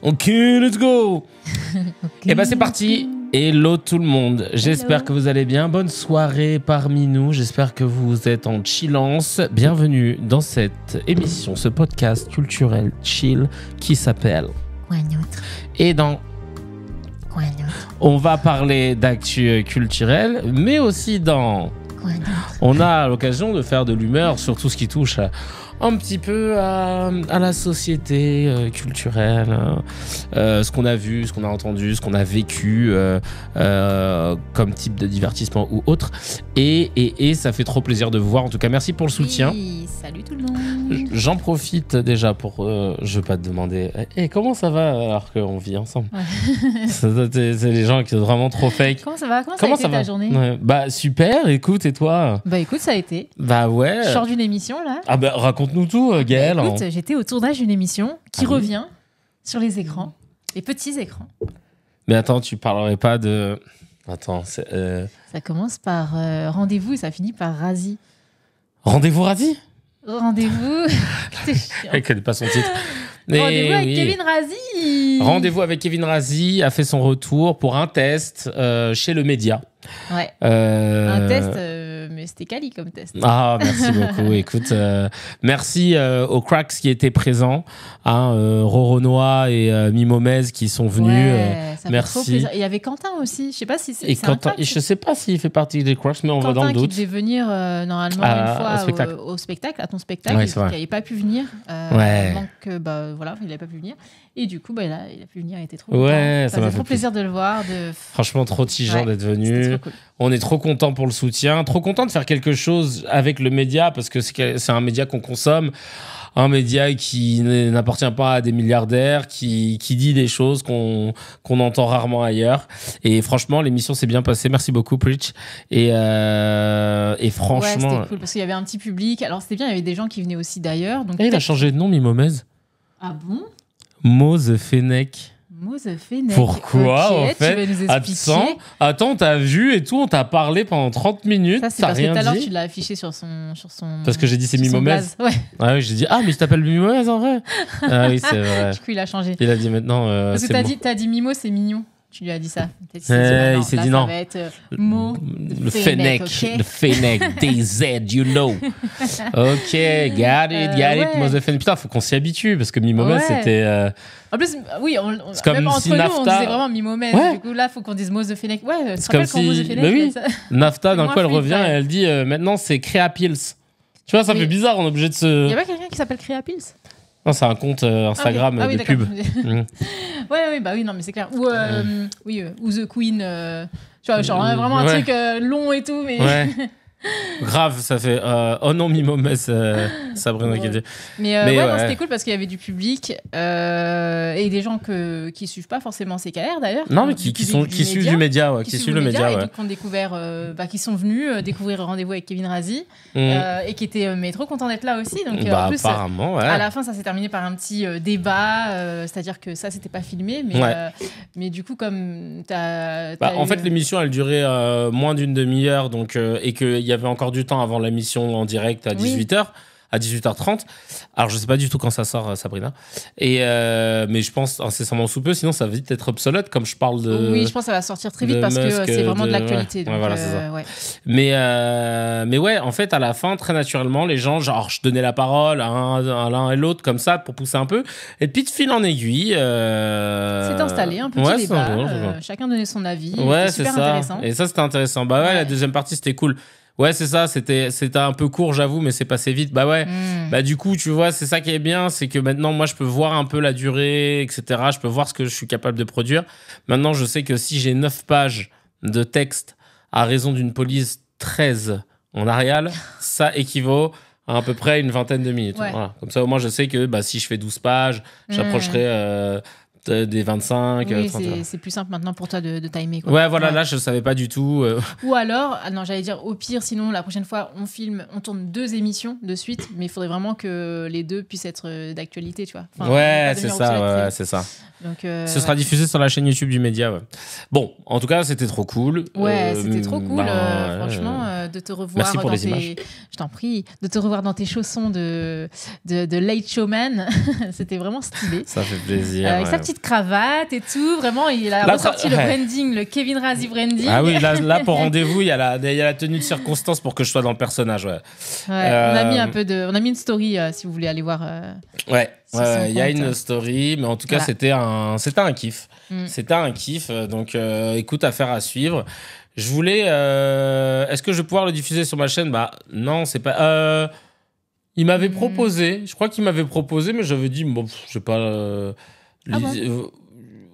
Ok, let's go. Et bah c'est parti. Hello tout le monde. J'espère que vous allez bien. Bonne soirée parmi nous. J'espère que vous êtes en chillance. Bienvenue dans cette émission, ce podcast culturel chill qui s'appelle Quoi d'autre? Et dans Quoi d'autre? on va parler d'actu culturel, mais aussi dans Quoi d'autre? on a l'occasion de faire de l'humeur sur tout ce qui touche un petit peu à la société culturelle, ce qu'on a vu, ce qu'on a entendu, ce qu'on a vécu comme type de divertissement ou autre. Et ça fait trop plaisir de vous voir. En tout cas, merci pour le soutien. Oui, salut tout le monde. J'en profite déjà pour... je veux pas te demander... comment ça va alors qu'on vit ensemble? Ouais. C'est les gens qui sont vraiment trop fake. Comment ça va? Comment ça a été ta journée? Ouais. Bah super, écoute, et toi? Bah écoute, ça a été. Bah ouais. Je sors d'une émission là. Ah bah raconte-nous tout, Gaëlle. Bah, écoute, j'étais au tournage d'une émission qui Ah oui. revient sur les écrans, les petits écrans. Mais attends, tu parlerais pas de... Attends, c'est... Ça commence par rendez-vous et ça finit par Razi. Rendez-vous Razi? Rendez-vous. T'es chiant. Elle connaît pas son titre. Mais Rendez-vous avec oui. Kevin Razi. Rendez-vous avec Kevin Razi a fait son retour pour un test chez le média. Ouais. Un Un test, mais c'était quali comme test. Ah, merci beaucoup. Écoute, merci aux cracks qui étaient présents, Roronois et Mimomez qui sont venus. Ouais, ça fait merci. trop plaisir. Et il y avait Quentin aussi. Je sais pas si c'est. Et c'est un Quentin, crack, et je sais pas s'il fait partie des cracks, mais on va dans Quentin le qui doute. devait venir normalement Ah, une fois au spectacle. au spectacle, à ton spectacle, Ouais, et c'est qui vrai. n'avait pas pu venir. Ouais. Donc voilà, il n'avait pas pu venir. Et du coup, il a pu venir, il était trop Ouais, content. ça Ça m'a faisait fait trop plaisir de le voir. Franchement, trop tigeant Ouais, d'être C'était venu. trop cool. On est trop content pour le soutien, trop content de faire quelque chose avec le média parce que c'est un média qu'on consomme, un média qui n'appartient pas à des milliardaires, qui dit des choses qu'on entend rarement ailleurs. Et franchement, l'émission s'est bien passée. Merci beaucoup, Preach. Et Ouais, franchement, c'était cool parce qu'il y avait un petit public. Alors c'était bien, il y avait des gens qui venaient aussi d'ailleurs. Donc il a peut-être- changé de nom, Mimomez. Ah bon? Moze Fennec. Mose Fennec. Pourquoi, Ok, en fait? Tu vas nous expliquer. Attends, t'as vu et tout, on t'a parlé pendant 30 minutes, Ça, c'est t'as parce que rien tout à l'heure, dit. tu l'as affiché sur son. Parce que j'ai dit c'est sur son Mimomez. blaze. Ouais, Ah oui, j'ai dit, mais je t'appelle Mimomez en vrai. Ah oui, c'est vrai. du coup, il a changé. Il a dit maintenant. Parce que c'est t'as dit Mimo, c'est mignon. Tu lui as dit ça. Il s'est dit non. Ça va être Mo. Le Fennec, ok. le Fennec, DZ, you know. Ok, got it, ouais. Mose Fennec. Putain, faut qu'on s'y habitue parce que Mimomez, Ouais. c'était. En plus, oui, C'est comme même entre si nous, on Nafta- disait vraiment Mimomez. Ouais. Du coup, là, faut qu'on dise Mose Fennec. Ouais, tu te comme rappelles quand Mose si- Fennec bah oui. il a dit ça Nafta, d'un moins coup, elle fluide, revient quand et même. elle dit maintenant c'est Créa Pills. Tu vois, ça Mais- fait bizarre, on est obligé de Il y se. a pas quelqu'un qui s'appelle Créa Pils? Non, c'est un compte Instagram Ah oui, de d'accord. pub. Mm. Ouais, bah oui, non, mais c'est clair. Ou, ou The Queen. Tu vois, genre vraiment un Ouais. truc long et tout, mais. Ouais. Grave, ça fait. Oh non, Mimomez, Sabrina qui Ouais. dit. Mais, Mais ouais, non, ouais. c'était cool parce qu'il y avait du public et des gens qui suivent pas forcément CKR d'ailleurs. Non, mais Du qui public suivent du média, ouais, qui qui suivent suivent le média, et ouais. donc qui ont découvert, qui sont venus découvrir Rendez-vous avec Kevin Razi Mm. et qui étaient mais trop contents d'être là aussi. Donc Bah, en plus, apparemment, ouais. à la fin, ça s'est terminé par un petit débat, c'est-à-dire que ça, c'était pas filmé, mais, Ouais. Mais du coup, comme t'as En eu- fait, l'émission, elle durait moins d'une demi-heure, donc et qu'il y avait encore du temps avant l'émission en direct à Oui. 18h, à 18h30. Alors, je sais pas du tout quand ça sort, Sabrina. Et mais je pense incessamment sous peu, sinon ça va vite être obsolète, comme je parle de. Oui, je pense que ça va sortir très vite de parce que Musk, c'est vraiment de de- l'actualité. ouais. donc, Ouais, voilà, c'est ça. ouais. Mais ouais, en fait, à la fin, très naturellement, les gens, genre, je donnais la parole à l'un et l'autre comme ça pour pousser un peu. Et puis, de fil en aiguille. C'est installé, un petit ouais, débat. c'est un jour. Chacun donnait son avis. Ouais, c'était c'est super ça. intéressant. Et ça, c'était intéressant. Bah ouais, la deuxième partie, c'était cool. Ouais, c'est ça. C'était un peu court, j'avoue, mais c'est passé vite. Bah ouais. Mm. Bah du coup, tu vois, c'est ça qui est bien, c'est que maintenant, moi, je peux voir un peu la durée, etc. Je peux voir ce que je suis capable de produire. Maintenant, je sais que si j'ai 9 pages de texte à raison d'une police 13 en Arial, ça équivaut à peu près une vingtaine de minutes. Ouais. Voilà. Comme ça, au moins, je sais que si je fais 12 pages, j'approcherai des 25, Oui, 30. c'est plus simple maintenant pour toi de timer. Quoi. Ouais, voilà, là, je savais pas du tout. Ou alors, non, j'allais dire au pire, sinon la prochaine fois, on tourne 2 émissions de suite, mais il faudrait vraiment que les deux puissent être d'actualité, tu vois. Enfin, ouais, pas c'est devenir ça, obsolète, ouais, c'est ça. Donc, ce sera diffusé sur la chaîne YouTube du média. Ouais. Bon, en tout cas, c'était trop cool. Ouais, c'était trop cool, franchement, de te revoir merci pour les images. Je t'en prie, de te revoir dans tes chaussons de Late Showman. C'était vraiment stylé. Ça fait plaisir. Avec sa petite cravate et tout, vraiment, il a ressorti le branding, le Kevin Razi branding. Ah oui, là pour rendez-vous, il y a la tenue de circonstance pour que je sois dans le personnage. Ouais. On a mis une story si vous voulez aller voir. Ouais, il y a une story, mais en tout cas, c'était un kiff. C'était un kiff, donc écoute, affaire à suivre. Je voulais... est-ce que je vais pouvoir le diffuser sur ma chaîne ? Bah non, c'est pas... il m'avait proposé, je crois qu'il m'avait proposé, mais j'avais dit, bon, je sais pas...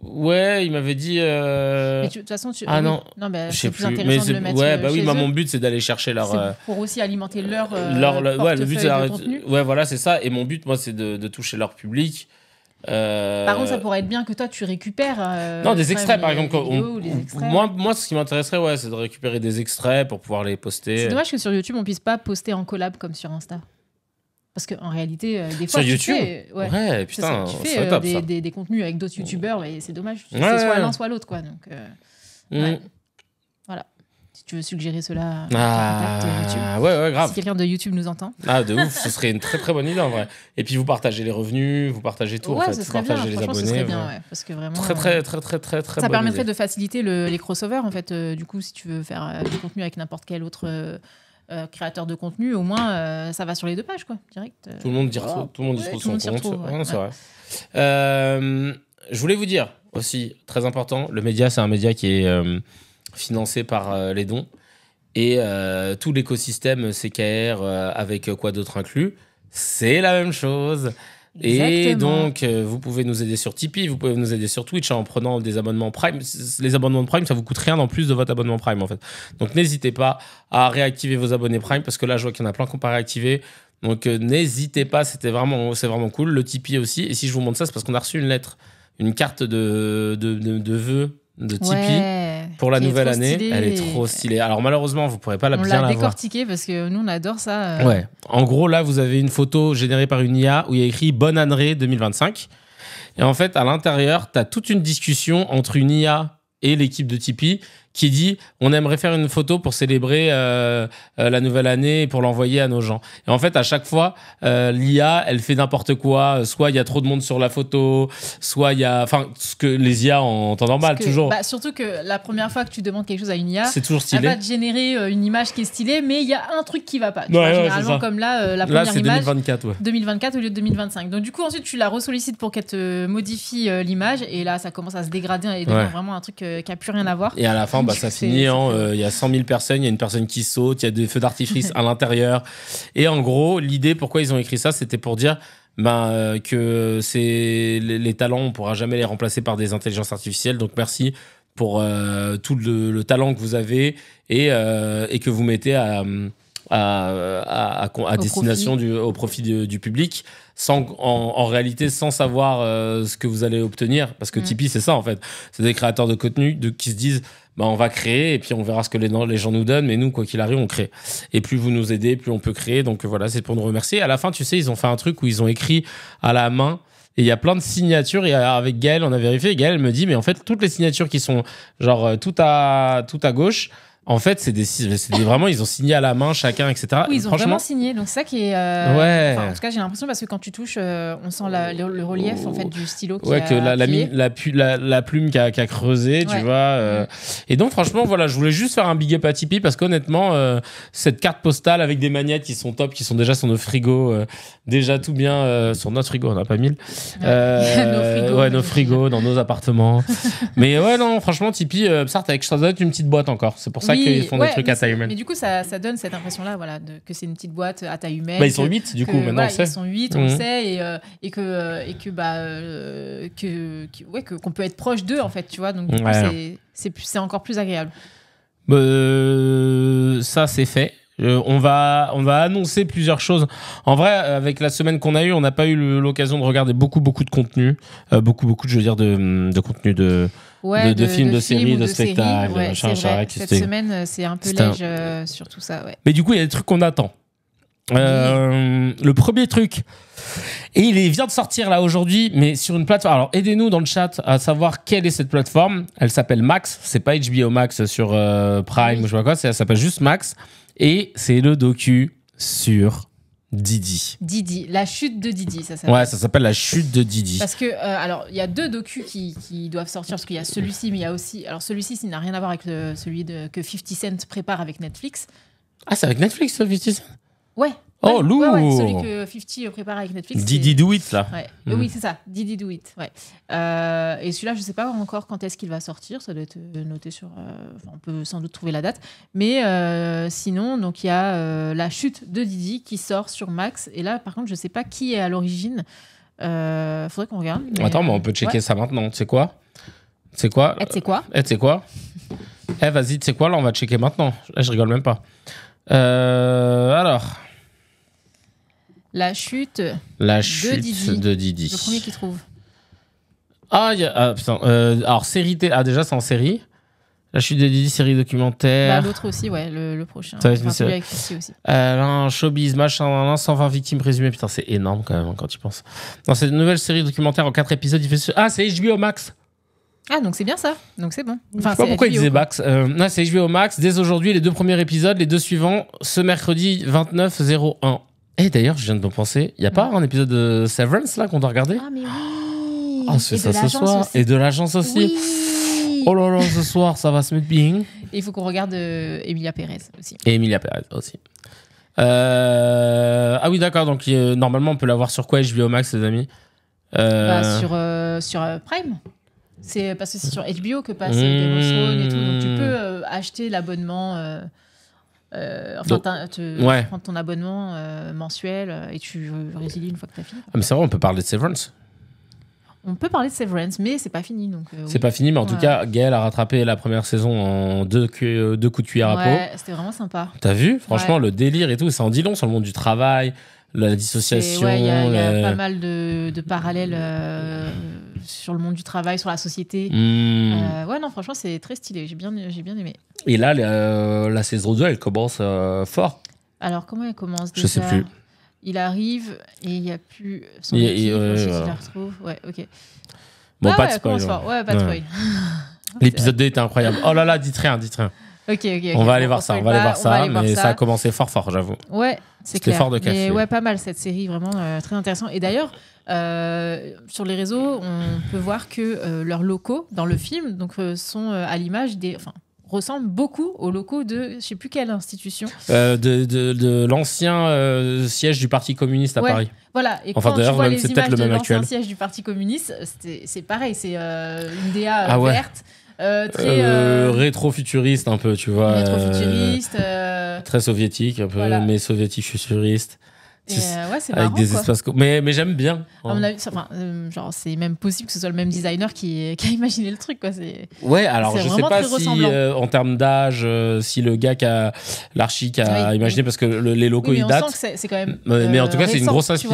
ouais, il m'avait dit... Mais de toute façon, non, c'est plus intéressant de le mettre chez eux. Mon but, c'est d'aller chercher leur... C'est pour aussi alimenter leur le but, c'est de contenu. Ouais, voilà, c'est ça. Et mon but, moi, c'est de toucher leur public. Par contre, ça pourrait être bien que toi, tu récupères... non, des extraits, par exemple. Moi, ce qui m'intéresserait, c'est de récupérer des extraits pour pouvoir les poster. C'est dommage que sur YouTube, on puisse pas poster en collab comme sur Insta. Parce qu'en réalité, des fois, sur YouTube, ouais, putain, tu fais top, des contenus avec d'autres youtubeurs, et c'est dommage. C'est soit l'un, soit l'autre, quoi. Donc, voilà. Si tu veux suggérer cela, YouTube. Ouais, grave. Si quelqu'un de YouTube nous entend. Ah, de ouf, ce serait une très très bonne idée en vrai. Et puis vous partagez les revenus, vous partagez tout, en fait. Ce vous serait partagez bien. les abonnés. Ce serait bien, parce que vraiment. Très ça permettrait de faciliter les crossovers, en fait. Du coup, si tu veux faire du contenu avec n'importe quel autre créateur de contenu, au moins ça va sur les deux pages, quoi, direct. Tout le monde dit son compte. C'est vrai. Je voulais vous dire aussi, très important, le média, c'est un média qui est financé par les dons. Et tout l'écosystème CKR, avec quoi d'autre inclus, c'est la même chose. Exactement. Et donc, vous pouvez nous aider sur Tipeee, vous pouvez nous aider sur Twitch en prenant des abonnements Prime. Les abonnements Prime, ça vous coûte rien en plus de votre abonnement Prime, en fait. Donc, n'hésitez pas à réactiver vos abonnés Prime, parce que là, je vois qu'il y en a plein qui n'ont pas réactivé. Donc, n'hésitez pas, c'est vraiment cool. Le Tipeee aussi. Et si je vous montre ça, c'est parce qu'on a reçu une lettre, une carte de vœux de Tipeee pour la nouvelle année. Elle est trop stylée. Alors malheureusement, vous ne pourrez pas bien la voir. On l'a décortiquée parce que nous, on adore ça. Ouais. En gros, là, vous avez une photo générée par une IA où il y a écrit « Bonne année 2025 ». Et en fait, à l'intérieur, tu as toute une discussion entre une IA et l'équipe de Tipeee qui dit on aimerait faire une photo pour célébrer la nouvelle année et pour l'envoyer à nos gens. Et en fait, à chaque fois, l'IA, elle fait n'importe quoi. Soit il y a trop de monde sur la photo, soit il y a... Enfin, ce que les IA en temps normal, toujours. Surtout que la première fois que tu demandes quelque chose à une IA, c'est toujours stylé. Elle va te générer une image qui est stylée, mais il y a un truc qui va pas. Tu vois, généralement, comme la première c'est image, 2024 au lieu de 2025. Donc du coup, ensuite, tu la ressollicites pour qu'elle te modifie l'image. Et là, ça commence à se dégrader et devient vraiment un truc qui a plus rien à voir. Et à la fin, ça finit il y a 100 000 personnes, il y a une personne qui saute, il y a des feux d'artifice à l'intérieur. Et en gros, l'idée, pourquoi ils ont écrit ça, c'était pour dire que les talents, on ne pourra jamais les remplacer par des intelligences artificielles. Donc merci pour tout le talent que vous avez et que vous mettez à destination au profit du public, en réalité sans savoir ce que vous allez obtenir, parce que Tipeee, c'est ça en fait, c'est des créateurs de contenu qui se disent on va créer et puis on verra ce que les gens nous donnent, mais nous, quoi qu'il arrive, on crée. Et plus vous nous aidez, plus on peut créer. Donc voilà, c'est pour nous remercier. À la fin, tu sais, ils ont fait un truc où ils ont écrit à la main. Et il y a plein de signatures. Et avec Gaël, on a vérifié. Et Gaël me dit, mais en fait, toutes les signatures qui sont genre tout à gauche, en fait, c'est vraiment, ils ont signé à la main chacun, etc. Oui, ils ont vraiment signé. Donc, c'est ça qui est. En tout cas, j'ai l'impression parce que quand tu touches, on sent le relief en fait du stylo. La plume qui a creusé, tu vois. Et donc, franchement, voilà, je voulais juste faire un big up à Tipeee parce qu'honnêtement, cette carte postale avec des magnettes qui sont top, qui sont déjà sur nos frigos, déjà tout bien sur notre frigo, on n'a pas 1000. Nos frigos dans nos appartements. Mais ouais, non, franchement, Tipeee, ça doit être une petite boîte encore. C'est pour ça qu'ils font des trucs à taille humaine. Mais du coup, ça donne cette impression-là, voilà, que c'est une petite boîte à taille humaine. Ils sont 8, du coup, maintenant on sait. Ils sont 8, on le sait, qu'on peut être proche d'eux, en fait, tu vois. Donc, du coup, c'est encore plus agréable. Ça, c'est fait. On va annoncer plusieurs choses. En vrai, avec la semaine qu'on a eue, on n'a pas eu l'occasion de regarder beaucoup de contenu. Beaucoup, je veux dire, de contenu de films, de séries, de spectacles. Cette semaine, c'est un peu léger sur tout ça. Ouais. Mais du coup, il y a des trucs qu'on attend. Le premier truc, et il vient de sortir là aujourd'hui, mais sur une plateforme. Alors aidez-nous dans le chat à savoir quelle est cette plateforme. Elle s'appelle Max, c'est pas HBO Max sur Prime ou je sais pas quoi, ça s'appelle juste Max. Et c'est le docu sur Didi. Didi, la chute de Didi, ça s'appelle. Ouais, ça s'appelle la chute de Didi. Parce que, alors, il y a 2 docus qui doivent sortir, parce qu'il y a celui-ci, mais il y a aussi. Alors, celui-ci, il n'a rien à voir avec celui que 50 Cent prépare avec Netflix. Ah, c'est avec Netflix, ça, 50 Cent? Ouais. Oh, ouais, lourd. ouais, celui que 50 prépare avec Netflix. Didi Do It, là. Ouais. Oui, c'est ça. Didi Do It. Ouais. Et celui-là, je ne sais pas encore quand est-ce qu'il va sortir. Ça doit être noté sur. On peut sans doute trouver la date. Mais sinon, donc il y a la chute de Didi qui sort sur Max. Et là, par contre, je ne sais pas qui est à l'origine. Faudrait qu'on regarde. Mais, Attends, mais on peut checker ça maintenant. Tu sais quoi? C'est quoi? C'est quoi? C'est quoi? Vas-y, tu sais quoi? Là, on va checker maintenant. Là, je rigole même pas. Alors. La chute de Didi. Le premier qui trouve. Putain. Alors, série. Déjà, c'est en série. La chute de Didi, série documentaire. L'autre aussi, ouais, le prochain. Celui avec aussi. Showbiz, machin, 120 victimes présumées. Putain, c'est énorme quand même quand tu penses. Non, c'est une nouvelle série documentaire en 4 épisodes. C'est HBO Max. Ah, donc c'est bien ça. Donc c'est bon. Enfin, je sais pas pourquoi il disait Max. Non, c'est HBO Max. Dès aujourd'hui, les 2 premiers épisodes, les 2 suivants, ce mercredi 29/01. Et d'ailleurs, je viens de penser, il n'y a pas un épisode de Severance là qu'on doit regarder? Ah, mais oui! C'est ça ce soir. Et de l'agence aussi. Oui. Oh là là, ce soir, ça va se mettre bien. Et il faut qu'on regarde Emilia Pérez aussi. Et Emilia Pérez aussi. Ah oui, d'accord. Donc, normalement, on peut la voir sur quoi, HBO Max, les amis? Sur Prime. C'est parce que c'est sur HBO que passe Game of Thrones et tout. Donc, tu peux acheter l'abonnement... prends ton abonnement mensuel et tu résilies une fois que tu as fini. Ah, mais c'est vrai, on peut parler de Severance. On peut parler de Severance, mais c'est pas fini. C'est pas fini, mais en tout cas, Gaël a rattrapé la première saison en 2 coups de cuillère à peau. Ouais, c'était vraiment sympa. T'as vu? Franchement, le délire et tout, ça en dit long sur le monde du travail, la dissociation. Il y a pas mal de parallèles sur le monde du travail, sur la société. Non, franchement, c'est très stylé. J'ai bien aimé. Et là, la saison 2, elle commence fort. Alors, comment elle commence déjà? Je sais plus. Il arrive et il n'y a plus son équipe. Il la retrouve. Ouais, ok. Bon, pas de spoil. Ouais, pas de spoil. L'épisode 2 était incroyable. Oh là là, dites rien. Ok. On va aller voir ça, mais ça a commencé fort, j'avoue. Ouais, c'était fort de café. Mais ouais, pas mal cette série, vraiment très intéressant. Et d'ailleurs, sur les réseaux, on peut voir que leurs locaux dans le film sont à l'image ressemblent beaucoup aux locaux de je sais plus quelle institution. De l'ancien siège du Parti communiste à Paris. Voilà. Et quand tu vois les images de l'ancien siège du Parti communiste, c'est pareil, c'est une DA verte. Très rétro-futuriste un peu, tu vois. Rétro-futuriste. Très soviétique, un peu, mais soviétique futuriste. C'est avec marrant, des espaces. Mais j'aime bien. À mon avis, c'est même possible que ce soit le même designer qui a imaginé le truc, quoi. Ouais, alors je sais pas si en termes d'âge, si le gars l'archi qui a imaginé, parce que les locaux ils datent. On sent que c'est quand même. Mais en tout cas, c'est une grosse inspi.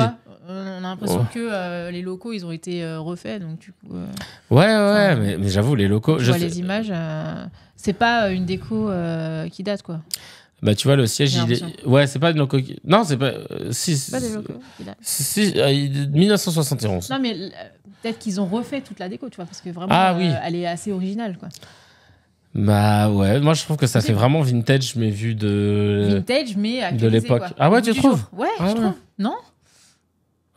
On a l'impression que les locaux ils ont été refaits, donc du coup. Mais j'avoue, les locaux. Je vois les images, c'est pas une déco qui date, quoi. Bah, tu vois, le siège, il est. Ouais, c'est pas une loco. Non, c'est pas. C'est pas des locaux. 1971. Non, mais peut-être qu'ils ont refait toute la déco, tu vois, parce que vraiment, elle est assez originale, quoi. Bah ouais, moi je trouve que ça fait vraiment vintage, mais vu de. Vintage, mais actualisé, de l'époque. Quoi. Ah ouais, tu trouves? Ouais, je trouve. Non?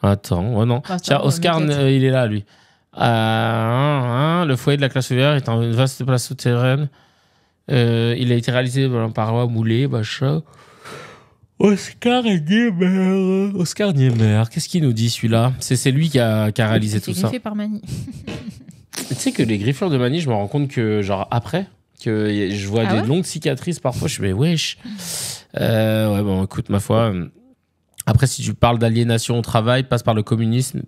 Attends, non. Tiens, Oscar, il est là, lui. Le foyer de la classe ouvrière est en une vaste place souterraine. Il a été réalisé par un paroi moulé, machin. Oscar Niemeyer. Qu'est-ce qu'il nous dit, celui-là? C'est lui qui a réalisé tout ça. C'est griffé par Mani. Tu sais que les griffures de Mani, je me rends compte que, genre, après, que je vois des longues cicatrices parfois, je me dis, wesh. Ouais, bon, écoute, ma foi. Après, si tu parles d'aliénation au travail, passer par le communisme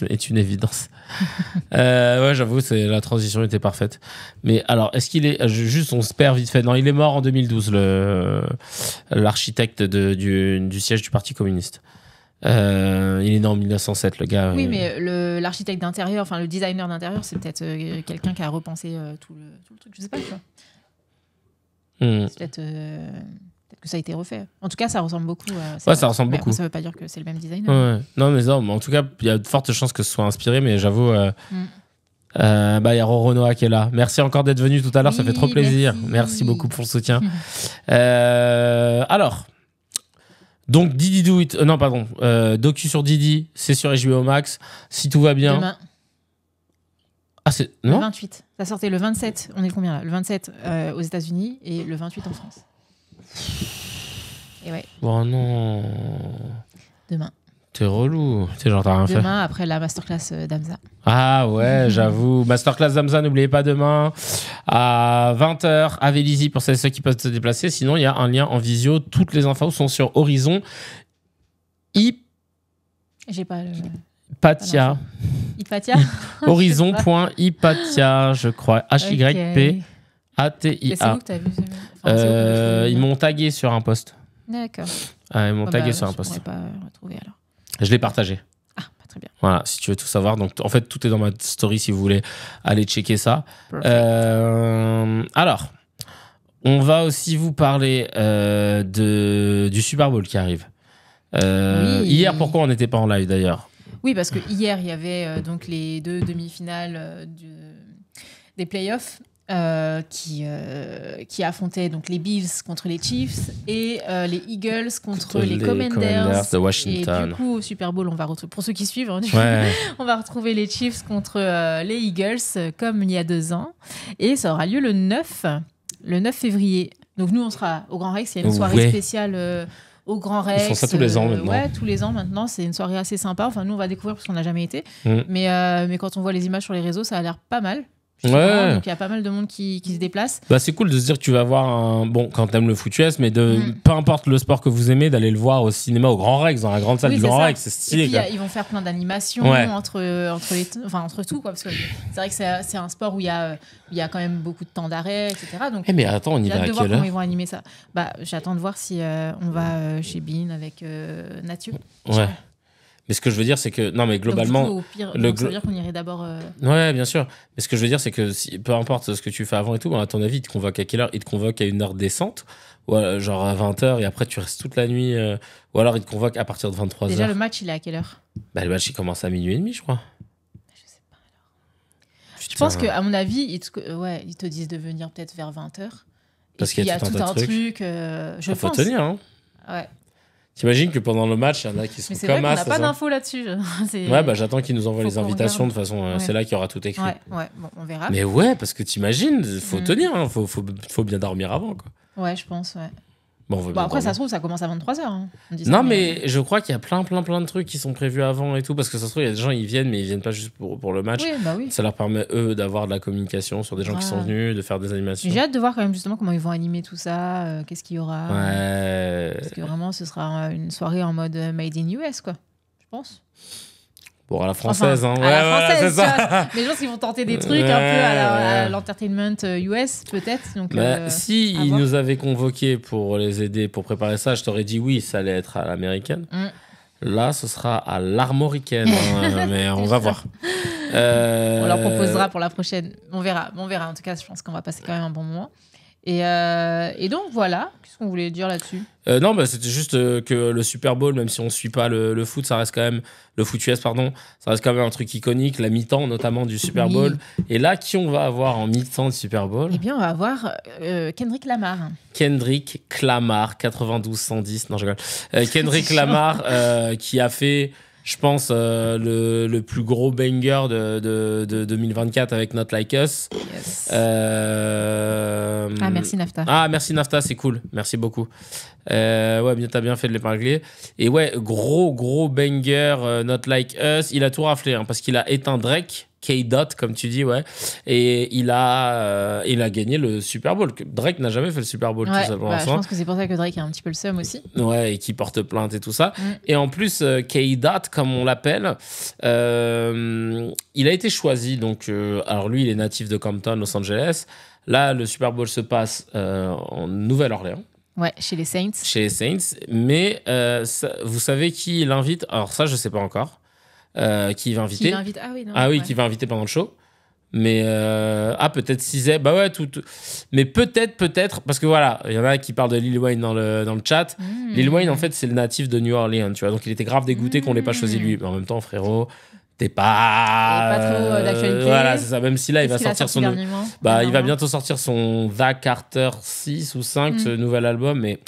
est une évidence. Ouais, j'avoue, la transition était parfaite. Mais alors, est-ce qu'il est... Juste, on se perd vite fait. Non, il est mort en 2012, l'architecte du siège du Parti communiste. Il est né en 1907, le gars. Oui, mais l'architecte d'intérieur, enfin le designer d'intérieur, c'est peut-être quelqu'un qui a repensé tout le truc. Je sais pas, tu vois. C'est peut-être Peut-être que ça a été refait. En tout cas, ça ressemble beaucoup. Ouais, ça ressemble mais beaucoup. après, ça veut pas dire que c'est le même designer. Ouais. Non, mais en tout cas, il y a de fortes chances que ce soit inspiré, mais j'avoue. Il y a Roronoa qui est là. Merci encore d'être venu tout à l'heure, ça fait trop plaisir. Merci beaucoup pour le soutien. Alors, donc Didi Do It, non pardon, docu sur Didi, c'est sur HBO Max. Si tout va bien. Demain. Ah c'est non. Le 28. Ça sortait le 27. On est combien là? Le 27 aux États-Unis et le 28 en France. Et ouais. Oh non. Demain. T'es relou. T'es genre, t'as rien fait. Demain, après la masterclass d'Amza. Ah ouais, j'avoue. Masterclass d'Amza, n'oubliez pas demain à 20h à Vélizy pour celles et ceux qui peuvent se déplacer. Sinon, il y a un lien en visio. Toutes les infos sont sur Horizon J'ai pas le... Hypatia. Hypatia. Horizon.hypatia, je crois. H-Y-P-A-T-I-A. C'est où que t'as vu ils m'ont tagué sur un post. D'accord. Ils m'ont tagué sur un post. Je pourrais pas retrouver alors. Je l'ai partagé. Ah, pas très bien. Voilà, si tu veux tout savoir. Donc, en fait, tout est dans ma story si vous voulez aller checker ça. Alors, on va aussi vous parler du Super Bowl qui arrive. Oui. Hier, pourquoi on n'était pas en live d'ailleurs? Oui, parce que hier, il y avait donc les 2 demi-finales des playoffs qui affrontaient donc les Bills contre les Chiefs et les Eagles contre les Commanders de Washington. Et du coup, au Super Bowl, on va retrouver, pour ceux qui suivent, hein, Ouais. on va retrouver les Chiefs contre les Eagles comme il y a 2 ans. Et ça aura lieu le 9 février. Donc nous, on sera au Grand Rex. Il y a une soirée spéciale au Grand Rex. Ils font ça tous les ans maintenant. Ouais, tous les ans maintenant. C'est une soirée assez sympa. Enfin, nous, on va découvrir parce qu'on n'a jamais été. Mais quand on voit les images sur les réseaux, ça a l'air pas mal. Ouais. Donc il y a pas mal de monde qui se déplace. Bah, c'est cool de se dire que tu vas voir un... Bon, quand t'aimes le foot US, mais peu importe le sport que vous aimez, d'aller le voir au cinéma au Grand Rex, dans la grande salle du Grand Rex, c'est stylé. Et puis ils vont faire plein d'animations entre tout, quoi, parce que c'est vrai que c'est un sport où il y a quand même beaucoup de temps d'arrêt, etc. Donc, mais attends, on y va à de voir quelle heure? comment ils vont animer ça. Bah, j'attends de voir si on va chez Bean avec Nathieu. Ouais. Mais ce que je veux dire, c'est que... Non, mais globalement... Donc, du coup, au pire, ça veut dire qu'on irait d'abord... Ouais, bien sûr. Mais ce que je veux dire, c'est que peu importe ce que tu fais avant et tout, à ton avis, il te convoque à quelle heure? Il te convoque à une heure décente, ou genre à 20h, et après tu restes toute la nuit, ou alors il te convoque à partir de 23h. Déjà, le match, il est à quelle heure? Bah, le match, il commence à 00h30, je crois. Je sais pas alors. Je pense qu'à mon avis, ils te disent de venir peut-être vers 20h. Parce qu'il y a tout un truc. Je pense. Faut tenir, hein. Ouais. T'imagines que pendant le match, il y en a qui sont mais c'est comme vrai as. qu'on n'a pas d'infos là-dessus. Ouais, bah j'attends qu'ils nous envoient les invitations. Regarde. De toute façon, c'est là qu'il y aura tout écrit. Ouais, bon, on verra. Mais ouais, parce que t'imagines, faut tenir, hein. Faut bien dormir avant, quoi. Ouais, je pense, ouais. Bon, après, ça se trouve, ça commence à 23h. Hein. Non, mais je crois qu'il y a plein de trucs qui sont prévus avant et tout, parce que ça se trouve, il y a des gens, ils viennent, mais ils viennent pas juste pour le match. Oui, bah oui. Ça leur permet, eux, d'avoir de la communication sur des gens qui sont venus, de faire des animations. J'ai hâte de voir quand même justement comment ils vont animer tout ça, qu'est-ce qu'il y aura. Ouais. Parce que vraiment, ce sera une soirée en mode Made in US, quoi, je pense. Bon, à la française, enfin, hein. À la française, c'est ça. Les gens qui vont tenter des trucs un peu à l'entertainment US, peut-être. Donc, si ils nous avaient convoqués pour les aider, pour préparer ça, je t'aurais dit oui, ça allait être à l'américaine. Là, ce sera à l'armoricaine, hein, mais on va voir. On leur proposera pour la prochaine. On verra. En tout cas, je pense qu'on va passer quand même un bon moment. Et donc voilà, qu'est-ce qu'on voulait dire là-dessus? Non, bah, c'était juste que le Super Bowl, même si on ne suit pas le foot, ça reste quand même le foot US, pardon, ça reste quand même un truc iconique, la mi-temps notamment du Super Bowl. Et là, qui on va avoir en mi-temps du Super Bowl? Eh bien, on va avoir Kendrick Lamar. Kendrick Lamar, 92-110, non je rigole. Kendrick Lamar qui a fait, je pense, le plus gros banger de 2024 avec Not Like Us. Yes. Merci Nafta. Ah, merci Nafta, c'est cool. Merci beaucoup. Ouais, bien, t'as bien fait de l'épingler. Et ouais, gros banger Not Like Us. Il a tout raflé, hein, parce qu'il a éteint Drake, K-Dot, comme tu dis, ouais. Et il a gagné le Super Bowl. Drake n'a jamais fait le Super Bowl tout seul pour l'instant. Je pense que c'est pour ça que Drake a un petit peu le seum aussi. Ouais, et qui porte plainte et tout ça. Et en plus, K-Dot, comme on l'appelle, il a été choisi. Donc, alors lui, il est natif de Compton, Los Angeles. Là, le Super Bowl se passe en Nouvelle-Orléans. Ouais, chez les Saints. Chez les Saints. Mais vous savez qui l'invite? Alors ça, je sais pas encore. Qui va inviter. Ah oui, qui va inviter pendant le show. Mais peut-être Cizé. Bah ouais, mais peut-être, parce que voilà, il y en a qui parlent de Lil Wayne dans le chat. Lil Wayne, en fait, c'est le natif de New Orleans, tu vois. Donc il était grave dégoûté qu'on l'ait pas choisi lui. Mais en même temps, frérot, t'es pas trop d'actualité. Voilà, c'est ça. Même si là, il va Qu'est-ce qu'il a sortir sorti dernièrement il va bientôt sortir son The Carter 6 ou 5, ce nouvel album, mais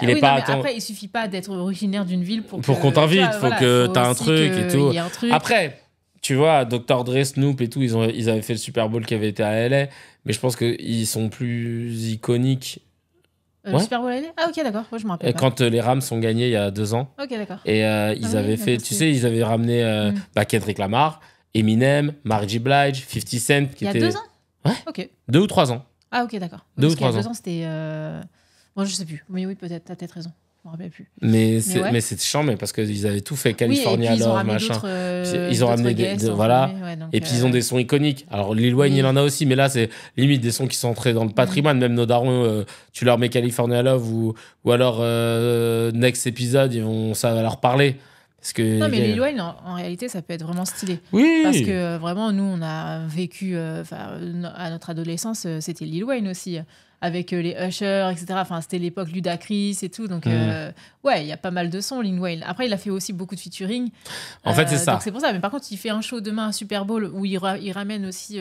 il est pas. Après, il suffit pas d'être originaire d'une ville pour qu'on t'invite. Faut que t'as un truc et tout. Un truc. Après. Tu vois, Dr. Dre, Snoop et tout, ils avaient fait le Super Bowl qui avait été à LA, mais je pense qu'ils sont plus iconiques. Le Super Bowl à LA ? Ah, ok, d'accord. Moi, je me rappelle. Quand les Rams ont gagné il y a 2 ans. Ok, d'accord. Et ils avaient fait, tu sais, ils avaient ramené Kendrick Lamar, Eminem, Mary J. Blige, 50 Cent. Il y a 2 ans ? Ouais. Ok. 2 ou 3 ans. Ah, ok, d'accord. 2 ou 3 ans. Il y a 2 ans, c'était. Bon, je sais plus. Mais oui, peut-être, t'as peut-être raison. Je me rappelle plus. Mais c'est chiant, mais parce qu'ils avaient tout fait California Love, machin. Ils ont ramené voilà. Et puis ils ont des sons iconiques. Alors Lil Wayne, il en a aussi, mais là, c'est limite des sons qui sont entrés dans le patrimoine. Même nos darons, tu leur mets California Love ou alors Next Episode, ça va leur parler. Parce que, non, mais Lil Wayne, en réalité, ça peut être vraiment stylé. Oui. Parce que vraiment, nous, on a vécu, à notre adolescence, c'était Lil Wayne aussi, avec les Usher, etc. Enfin, c'était l'époque Ludacris et tout. Donc, ouais, il y a pas mal de sons, Lil Wayne. Après, il a fait aussi beaucoup de featuring. En fait, c'est ça. Donc, c'est pour ça. Mais par contre, il fait un show demain, un Super Bowl, où il ramène aussi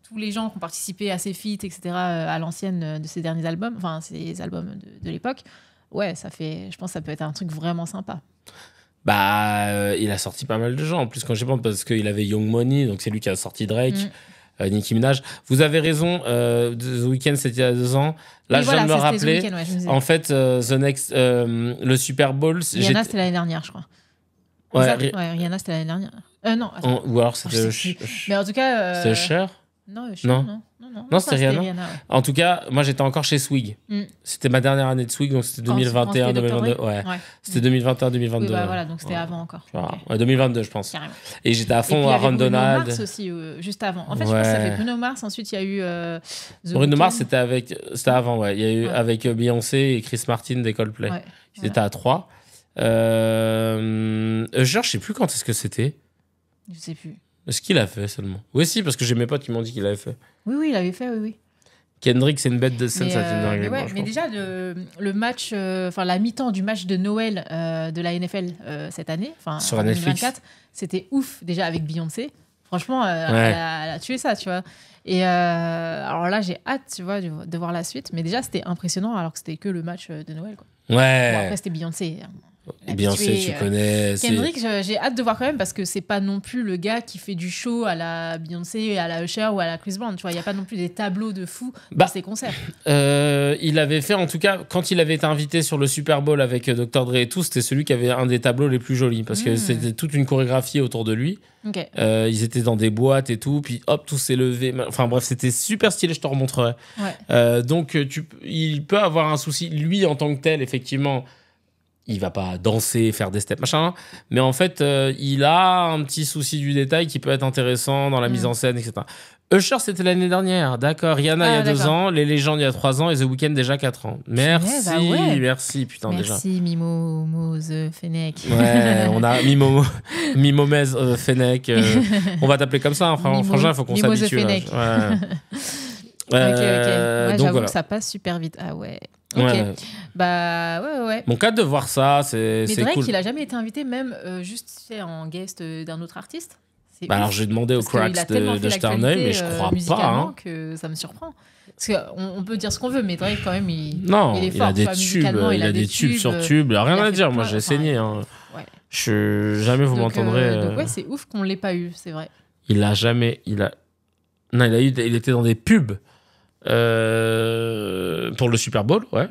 tous les gens qui ont participé à ses feats, etc., à l'ancienne de ses derniers albums, enfin, ses albums de l'époque. Ouais, je pense que ça peut être un truc vraiment sympa. Bah, il a sorti pas mal de gens. En plus, quand je pense, parce qu'il avait Young Money, donc c'est lui qui a sorti Drake, Nicki Minaj. Vous avez raison, The Weeknd, c'était il y a 2 ans. Là, je viens de me rappeler. En fait, le Super Bowl. Rihanna, c'était l'année dernière, je crois. Ouais, Rihanna, c'était l'année dernière. Non, attends. Ou alors c'était. Mais en tout cas. C'était Cher ? Non, c'était Rihanna. Ouais. En tout cas, moi, j'étais encore chez Swig. C'était ma dernière année de Swig, donc c'était 2021-2022. Ouais. C'était 2021-2022. Oui, bah, voilà, donc c'était avant encore. Okay. 2022, je pense. Carrément. Et j'étais à fond à Ron Donald. Bruno Mars aussi, juste avant. En fait, je pense que ça fait Bruno Mars. Ensuite, il y a eu. Bruno Mars, c'était avant, ouais. Il y a eu avec Beyoncé et Chris Martin des Coldplay. Ouais, ils étaient à 3. Je sais plus quand est-ce que c'était. Je sais plus. Est-ce qu'il a fait seulement? Oui, si, parce que j'ai mes potes qui m'ont dit qu'il avait fait. Oui, il avait fait, oui. Kendrick, c'est une bête de scène, ça fait une dinguerie. Mais déjà, le match, la mi-temps du match de Noël de la NFL cette année, sur en 2024, Netflix. C'était ouf, déjà avec Beyoncé. Franchement, elle a tué ça, tu vois. Et alors là, j'ai hâte, tu vois, de voir la suite. Mais déjà, c'était impressionnant alors que c'était que le match de Noël, quoi. Ouais. Bon, après, c'était Beyoncé. Beyoncé, tu connais. Kendrick, j'ai hâte de voir quand même parce que c'est pas non plus le gars qui fait du show à la Beyoncé, à la Usher ou à la Chris Brown. Tu vois, il y a pas non plus des tableaux de fou dans ses concerts. Il avait fait, en tout cas, quand il avait été invité sur le Super Bowl avec Dr. Dre et tout, c'était celui qui avait un des tableaux les plus jolis parce que c'était toute une chorégraphie autour de lui. Okay. Ils étaient dans des boîtes et tout, puis hop, tout s'est levé. Enfin bref, c'était super stylé, je te remontrerai. Ouais. Donc, il peut avoir un souci. Lui, en tant que tel, effectivement, il va pas danser, faire des steps, machin. Mais en fait, il a un petit souci du détail qui peut être intéressant dans la mise en scène, etc. Usher, c'était l'année dernière. D'accord. Rihanna, il y a 2 ans. Les légendes, il y a 3 ans. Et The Weeknd, déjà 4 ans. Merci. Merci, putain, déjà. Merci, Mimose Fennec. Ouais, on a Mimomez Fennec. On va t'appeler comme ça. Hein. Franchement, il faut qu'on s'habitue. Ok. Ouais, j'avoue que ça passe super vite. Ah ouais. Ok. Bah ouais. Mon cas de voir ça, c'est Mais Drake, cool. il a jamais été invité, même juste fait en guest d'un autre artiste. Alors j'ai demandé aux Cracks de jeter un œil, mais je crois pas. Hein. Que ça me surprend. Parce qu'on peut dire ce qu'on veut, mais Drake quand même, il est fort. Il a des tubes, il a des tubes sur tubes. Il a rien à dire. Moi, j'ai saigné. Hein. Ouais. Jamais vous m'entendrez. Donc ouais, c'est ouf qu'on l'ait pas eu, c'est vrai. Il était dans des pubs. Pour le Super Bowl, ouais.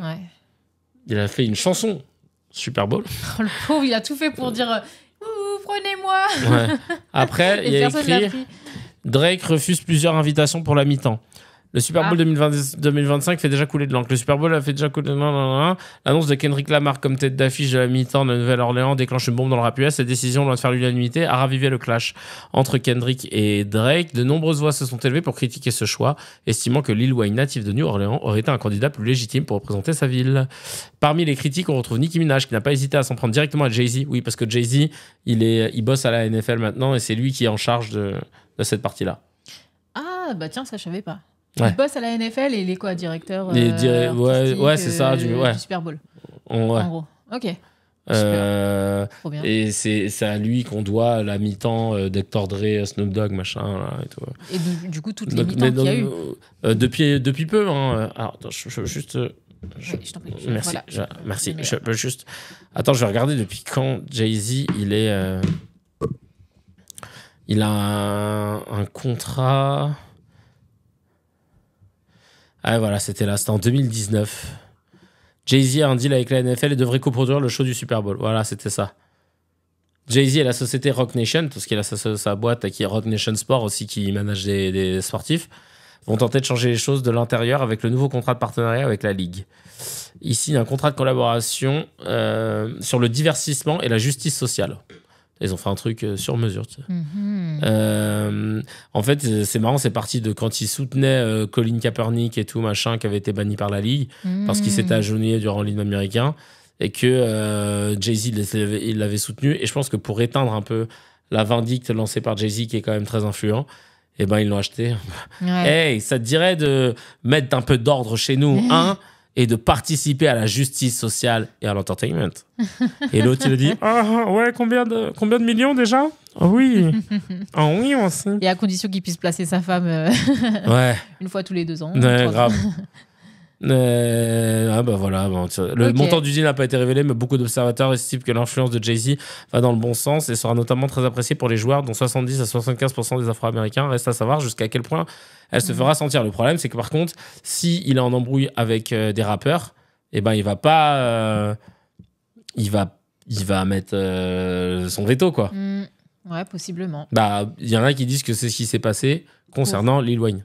Il a fait une chanson Super Bowl. Oh, le pauvre, il a tout fait pour dire prenez-moi. Ouais. Après, il y a écrit Drake refuse plusieurs invitations pour la mi-temps. Le Super Bowl 2025 fait déjà couler de l'encre. Le Super Bowl a fait déjà couler de l'encre. L'annonce de Kendrick Lamar comme tête d'affiche de la mi-temps de la Nouvelle-Orléans déclenche une bombe dans le rap US. Cette décision, loin de faire l'unanimité, a ravivé le clash entre Kendrick et Drake. De nombreuses voix se sont élevées pour critiquer ce choix, estimant que Lil Wayne, natif de New Orleans, aurait été un candidat plus légitime pour représenter sa ville. Parmi les critiques, on retrouve Nicki Minaj, qui n'a pas hésité à s'en prendre directement à Jay-Z. Oui, parce que Jay-Z, il bosse à la NFL maintenant et c'est lui qui est en charge de cette partie-là. Ah, bah tiens, ça, je savais pas. Ouais. Il bosse à la NFL et il est quoi, directeur ouais, c'est ça, du Super Bowl, Ouais. en gros. Ok. Trop bien. Et c'est à lui qu'on doit la mi-temps d'Hector Dre, Snoop Dogg, machin, là, et tout. Et du coup, toutes les mi-temps qu'il y a eu. Depuis peu, hein. Alors, attends, je veux juste... Oui, je t'en prie. Merci, Voilà. merci. Je peux juste... Attends, je vais regarder depuis quand Jay-Z, il a un contrat... Ah voilà, c'était en 2019. Jay-Z a un deal avec la NFL et devrait coproduire le show du Super Bowl. Voilà, c'était ça. Jay-Z et la société Rock Nation, parce qu'il a sa boîte qui est Rock Nation Sport aussi, qui manage des sportifs, vont tenter de changer les choses de l'intérieur avec le nouveau contrat de partenariat avec la Ligue. Ici, il y a un contrat de collaboration sur le divertissement et la justice sociale. Ils ont fait un truc sur mesure. Tu sais. En fait, c'est marrant, c'est parti de quand ils soutenaient Colin Kaepernick et tout, machin, qui avait été banni par la Ligue, parce qu'il s'était agenouillé durant l'hymne américain, et que Jay-Z, il l'avait soutenu. Et je pense que pour éteindre un peu la vindicte lancée par Jay-Z, qui est quand même très influent, eh ben, ils l'ont acheté. Ouais. Hey, ça te dirait de mettre un peu d'ordre chez nous, hein, et de participer à la justice sociale et à l'entertainment. Et l'autre, il a dit, ah ouais, combien de millions déjà? Ah oui. Ah oui, aussi. Et à condition qu'il puisse placer sa femme Ouais. une fois tous les 2 ans. Ouais, 3 grave. ans. Ah bah voilà, le montant du deal n'a pas été révélé, mais beaucoup d'observateurs estiment que l'influence de Jay-Z va dans le bon sens et sera notamment très appréciée pour les joueurs, dont 70 à 75% des Afro-Américains. Reste à savoir jusqu'à quel point elle se fera sentir. Le problème, c'est que par contre, s'il est en embrouille avec des rappeurs, eh ben il va pas, il va mettre son veto, quoi. Ouais, possiblement. Bah, il y en a qui disent que c'est ce qui s'est passé concernant Lil Wayne.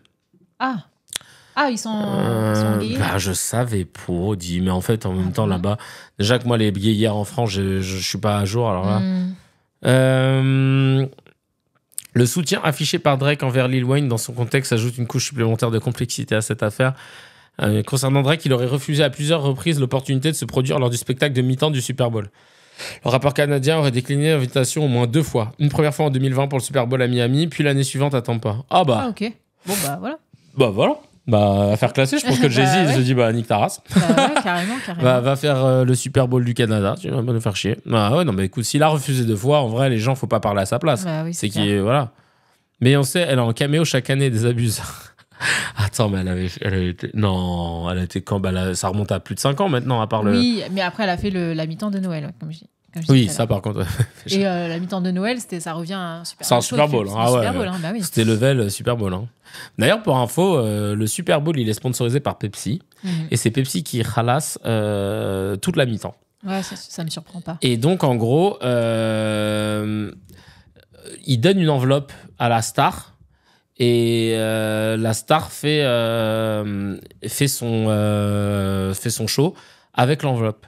Ah, ils sont gays. Bah, je savais pas, dit, mais en fait, en même temps, là-bas, déjà que moi, les billets hier en France, je suis pas à jour, alors là. Le soutien affiché par Drake envers Lil Wayne dans son contexte ajoute une couche supplémentaire de complexité à cette affaire. Concernant Drake, il aurait refusé à plusieurs reprises l'opportunité de se produire lors du spectacle de mi-temps du Super Bowl. Le rappeur canadien aurait décliné l'invitation au moins 2 fois. Une première fois en 2020 pour le Super Bowl à Miami, puis l'année suivante à Tampa. Ah bah. Ah, ok. Bon, bah voilà. Bah voilà. Bah, affaire classée, je pense que Jay-Z, il se dit, bah, nique ta race. Bah ouais, carrément. Va faire le Super Bowl du Canada, tu vas nous faire chier. Ah ouais, non, mais écoute, s'il a refusé 2 fois, en vrai, les gens, faut pas parler à sa place. Bah oui, c'est qui, voilà. Mais on sait, elle a un caméo chaque année des abuseurs. Attends, mais elle avait été. Non, elle a été quand ça remonte à plus de 5 ans maintenant, à part le. Oui, mais après, elle a fait la mi-temps de Noël, comme je dis. Oui, ça par contre. Et la mi-temps de Noël, ça revient à un Super Bowl. C'est un Super Bowl. Ah ouais. Super Bowl, bah oui. C'était level Super Bowl. Hein. D'ailleurs, pour info, le Super Bowl, il est sponsorisé par Pepsi. Et c'est Pepsi qui ralasse toute la mi-temps. Ouais, ça me surprend pas. Et donc, en gros, il donne une enveloppe à la star. Et la star fait son show avec l'enveloppe.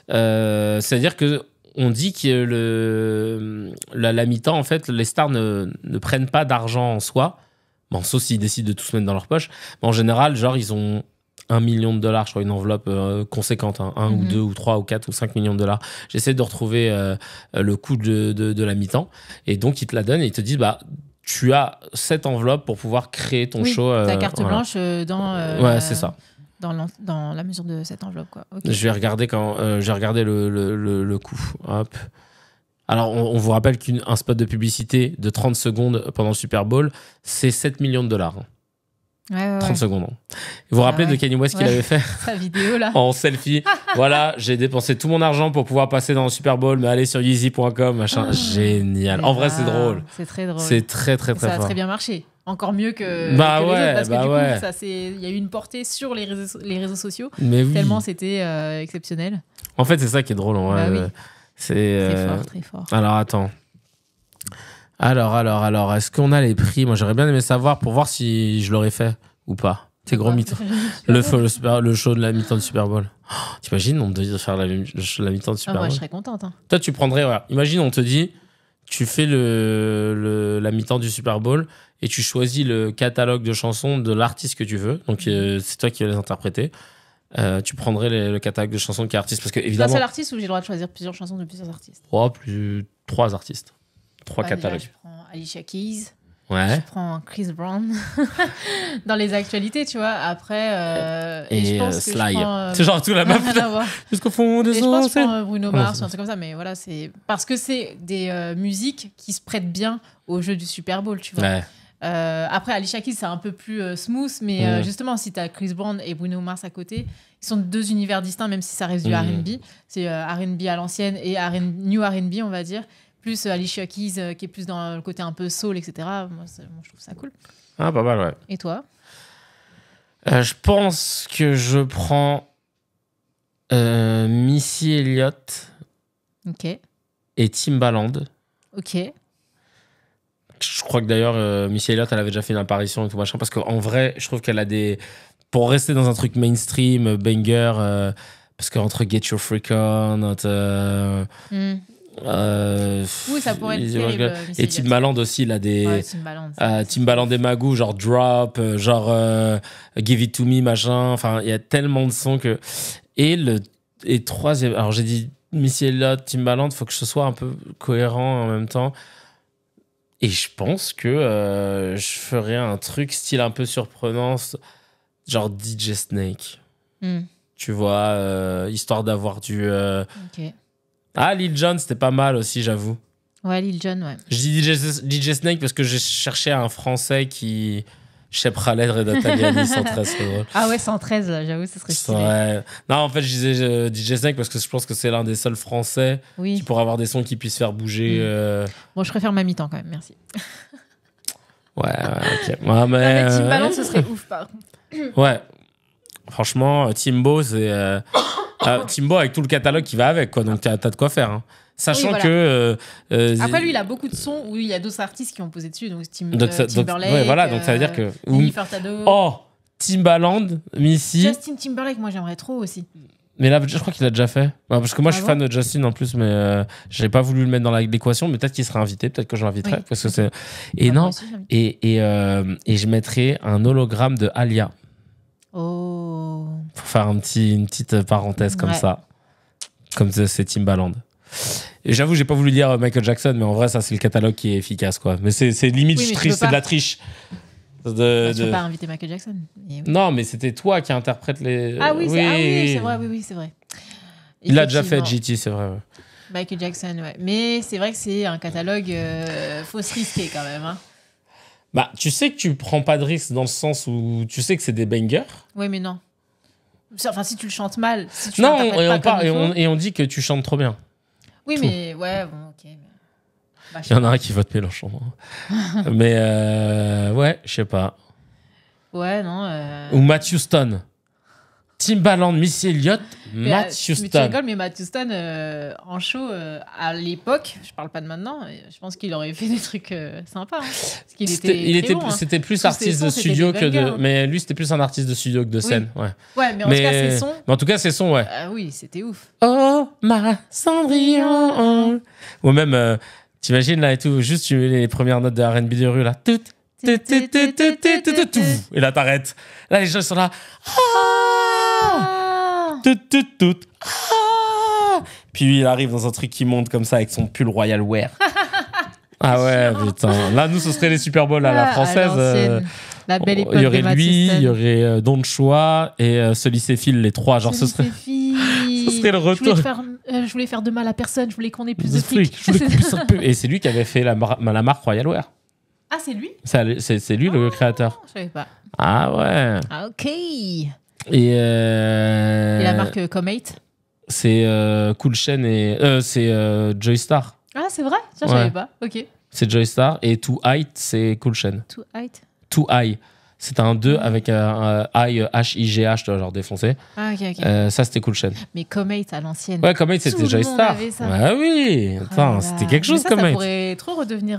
C'est-à-dire que on dit que la mi-temps, en fait, les stars ne prennent pas d'argent en soi. Bon, sauf s'ils décident de tout se mettre dans leur poche. Mais en général, genre, ils ont $1 million, je crois, une enveloppe conséquente. Hein, 1 ou 2 ou 3 ou 4 ou 5 millions de dollars. J'essaie de retrouver le coût de la mi-temps. Et donc, ils te la donnent et ils te disent, bah, tu as cette enveloppe pour pouvoir créer ton show. Ta carte blanche dans... ouais, c'est ça. Dans la mesure de cette enveloppe, quoi. Okay. Je vais regarder le coût. Hop. Alors, on vous rappelle qu'un spot de publicité de 30 secondes pendant le Super Bowl, c'est $7 millions. Ouais, 30 secondes. Vous vous rappelez de Kanye West qu'il avait fait sa vidéo, là. En selfie. Voilà, j'ai dépensé tout mon argent pour pouvoir passer dans le Super Bowl, mais allez sur yeezy.com, machin. Génial. En vrai, c'est drôle. C'est très drôle. C'est très, très, très fort. Ça a très bien marché. Encore mieux que les autres, parce que du coup, il y a eu une portée sur les réseaux sociaux. Mais oui. Tellement c'était exceptionnel. En fait, c'est ça qui est drôle. En vrai. Oui. C'est très fort, très fort. Alors, attends. Alors, est-ce qu'on a les prix? Moi, j'aurais bien aimé savoir pour voir si je l'aurais fait ou pas. T'es gros mytho. Le show de la mi-temps du Super Bowl. Oh, t'imagines, on te dit de faire la mi-temps du Super Bowl? Moi, je serais contente. Hein. Toi, tu prendrais... Voilà. Imagine, on te dit, tu fais la mi-temps du Super Bowl et tu choisis le catalogue de chansons de l'artiste que tu veux. Donc, c'est toi qui vas les interpréter. Tu prendrais le catalogue de chansons de quel artiste? Parce que, évidemment... C'est un seul artiste ou j'ai le droit de choisir plusieurs chansons de plusieurs artistes? 3 catalogues. Déjà, je prends Alicia Keys. Ouais. Je prends Chris Brown dans les actualités, tu vois. Après, Et je pense que Sly. je prends, C'est genre tout la meuf. rien à voir. Jusqu'au fond des Et je pense que je océans. prends Bruno Ah non, Mars c'est- ou un truc comme ça, mais voilà, c'est parce que c'est des musiques qui se prêtent bien au jeu du Super Bowl, tu vois. Ouais. Après, Alicia Keys, c'est un peu plus smooth, mais justement, si tu as Chris Brown et Bruno Mars à côté, ils sont deux univers distincts, même si ça reste du R&B. C'est R&B à l'ancienne et New R&B, on va dire. Plus Alicia Keys, qui est plus dans le côté un peu soul, etc. Moi, je trouve ça cool. Ah, pas mal, ouais. Et toi? Je pense que je prends Missy Elliott Ok. et Timbaland. Ok. Je crois que d'ailleurs, Missy Elliott, elle avait déjà fait une apparition et tout machin. Parce qu'en vrai, je trouve qu'elle a des. Pour rester dans un truc mainstream, banger, parce qu'entre Get Your Freak On, Oui, ça pourrait être terrible. Missy et Elliott. Timbaland aussi, il a des. Ouais, Timbaland. Timbaland et Magoo, genre Drop, Give It To Me, machin. Enfin, il y a tellement de sons que. Et troisième. Alors, j'ai dit Missy Elliott, Timbaland, faut que ce soit un peu cohérent en même temps. Et je pense que je ferais un truc style un peu surprenant, genre DJ Snake. Tu vois, histoire d'avoir du. Ok. Ah, Lil Jon, c'était pas mal aussi, j'avoue. Ouais, Lil Jon, ouais. Je dis DJ Snake parce que j'ai cherché un français qui. Shep Khaled, Reda Taliani, 113, c'est drôle. Ah ouais, 113, j'avoue, ce serait stylé. Ouais. Non, en fait, je disais DJ Snake parce que je pense que c'est l'un des seuls français qui Oui. pourrait avoir des sons qui puissent faire bouger. Bon, je préfère ma mi-temps quand même, merci. Ouais, ok. Ouais, mais. Avec Timbaland, ce serait ouf, par contre. Ouais. Franchement, Timbo, c'est. Timbo avec tout le catalogue qui va avec, quoi. Donc, t'as de quoi faire. Hein. Sachant Oui, voilà. que. Après, lui, il a beaucoup de sons où il y a d'autres artistes qui ont posé dessus. Donc, donc, Timberlake. ouais, voilà, donc ça veut dire que. Nelly Furtado. Oh, Timbaland, Missy. Justin Timberlake, moi, j'aimerais trop aussi. Mais là, je crois qu'il a déjà fait. Ouais, parce que moi, je suis Ah fan de Justin en plus, mais j'ai pas voulu le mettre dans l'équation. Mais peut-être qu'il sera invité, peut-être que je l'inviterai. Oui. Parce que c'est. Et Ah, non, moi aussi, j'aime. et je mettrai un hologramme de Alia Oh. pour faire une petite parenthèse comme Ouais. ça. Comme c'est Timbaland. Et j'avoue, j'ai pas voulu dire Michael Jackson, mais en vrai, ça, c'est le catalogue qui est efficace, quoi. Mais c'est limite Oui, mais tu triste, peux c'est de pas. la triche. Tu peux pas inviter Michael Jackson. Mais oui. Non, mais c'était toi qui interprète les. Ah oui, c'est vrai, oui, c'est vrai. Il a déjà fait Effectivement. GT, c'est vrai. Ouais. Michael Jackson, ouais. Mais c'est vrai que c'est un catalogue faut se risquer quand même. Hein. Bah, tu sais que tu prends pas de risque dans le sens où tu sais que c'est des bangers. Oui, mais non. Enfin, si tu le chantes mal, si tu Non, l'interprètes pas comme il faut. et on dit que tu chantes trop bien. Oui, tout. mais ouais, bon, ok. Mais... Bah, je Il sais y en a un qui vote Mélenchon. Mais ouais, je sais pas. pas. Ouais, non. Ou Matt Houston. Timbaland, Missy Elliott, Mais, Matt mais tu Houston. rigoles, mais Matt Houston, en show, à l'époque, je parle pas de maintenant, je pense qu'il aurait fait des trucs sympas. Hein, parce qu'il était bon, hein. C'était plus Tous artiste ses de sons, c'était studio des que de. bangers, hein. Mais lui, c'était plus un artiste de studio que de scène. Ouais. Ouais, mais en tout cas, ses sons, Mais en tout cas, ses sons, ouais. oui, c'était ouf. Oh, ma Cendrillon. Ou même, t'imagines là et tout, juste tu mets les premières notes de R&B de rue là. Tout, tout, tout, tout, tout, tout, tout, tout. Et là, t'arrêtes. Là, les gens ils sont là. Ah Tout, tout, tout. Puis il arrive dans un truc qui monte comme ça avec son pull Royal Wear. Ah ouais, putain. Là, nous, ce serait les Super Bowl à la française. l'ancienne. La belle époque Il y aurait de Matt lui, Houston. il y aurait Don Chua et ce lycée Phil, les trois. Genre, ce serait. Ce serait le retour. Je voulais faire de mal à personne, je voulais qu'on ait plus de de fric. fric. Je voulais qu'on puisse un peu- Et c'est lui qui avait fait la marque Royal Wear. Ah, c'est lui? C'est lui le créateur. Je savais pas. Ah ouais. Ah, ok. Et Et la marque Comate? c'est Cool Chain et c'est Joystar. Ah, c'est vrai? Ça, je Ouais. savais pas. Ok. C'est Joystar et Too High c'est Cool Chain. Too height. Too High. C'est un 2 avec un High H-I-G-H, tu vois, genre défoncé. Ah, ok, ok. Ça, c'était Cool Chain. Mais Comate à l'ancienne. Ouais, Comate, Tout c'était le Joystar. monde avait ça. Ouais, oui. Ah Attends, là c'était là. quelque chose, Mais ça Comate. pourrait trop redevenir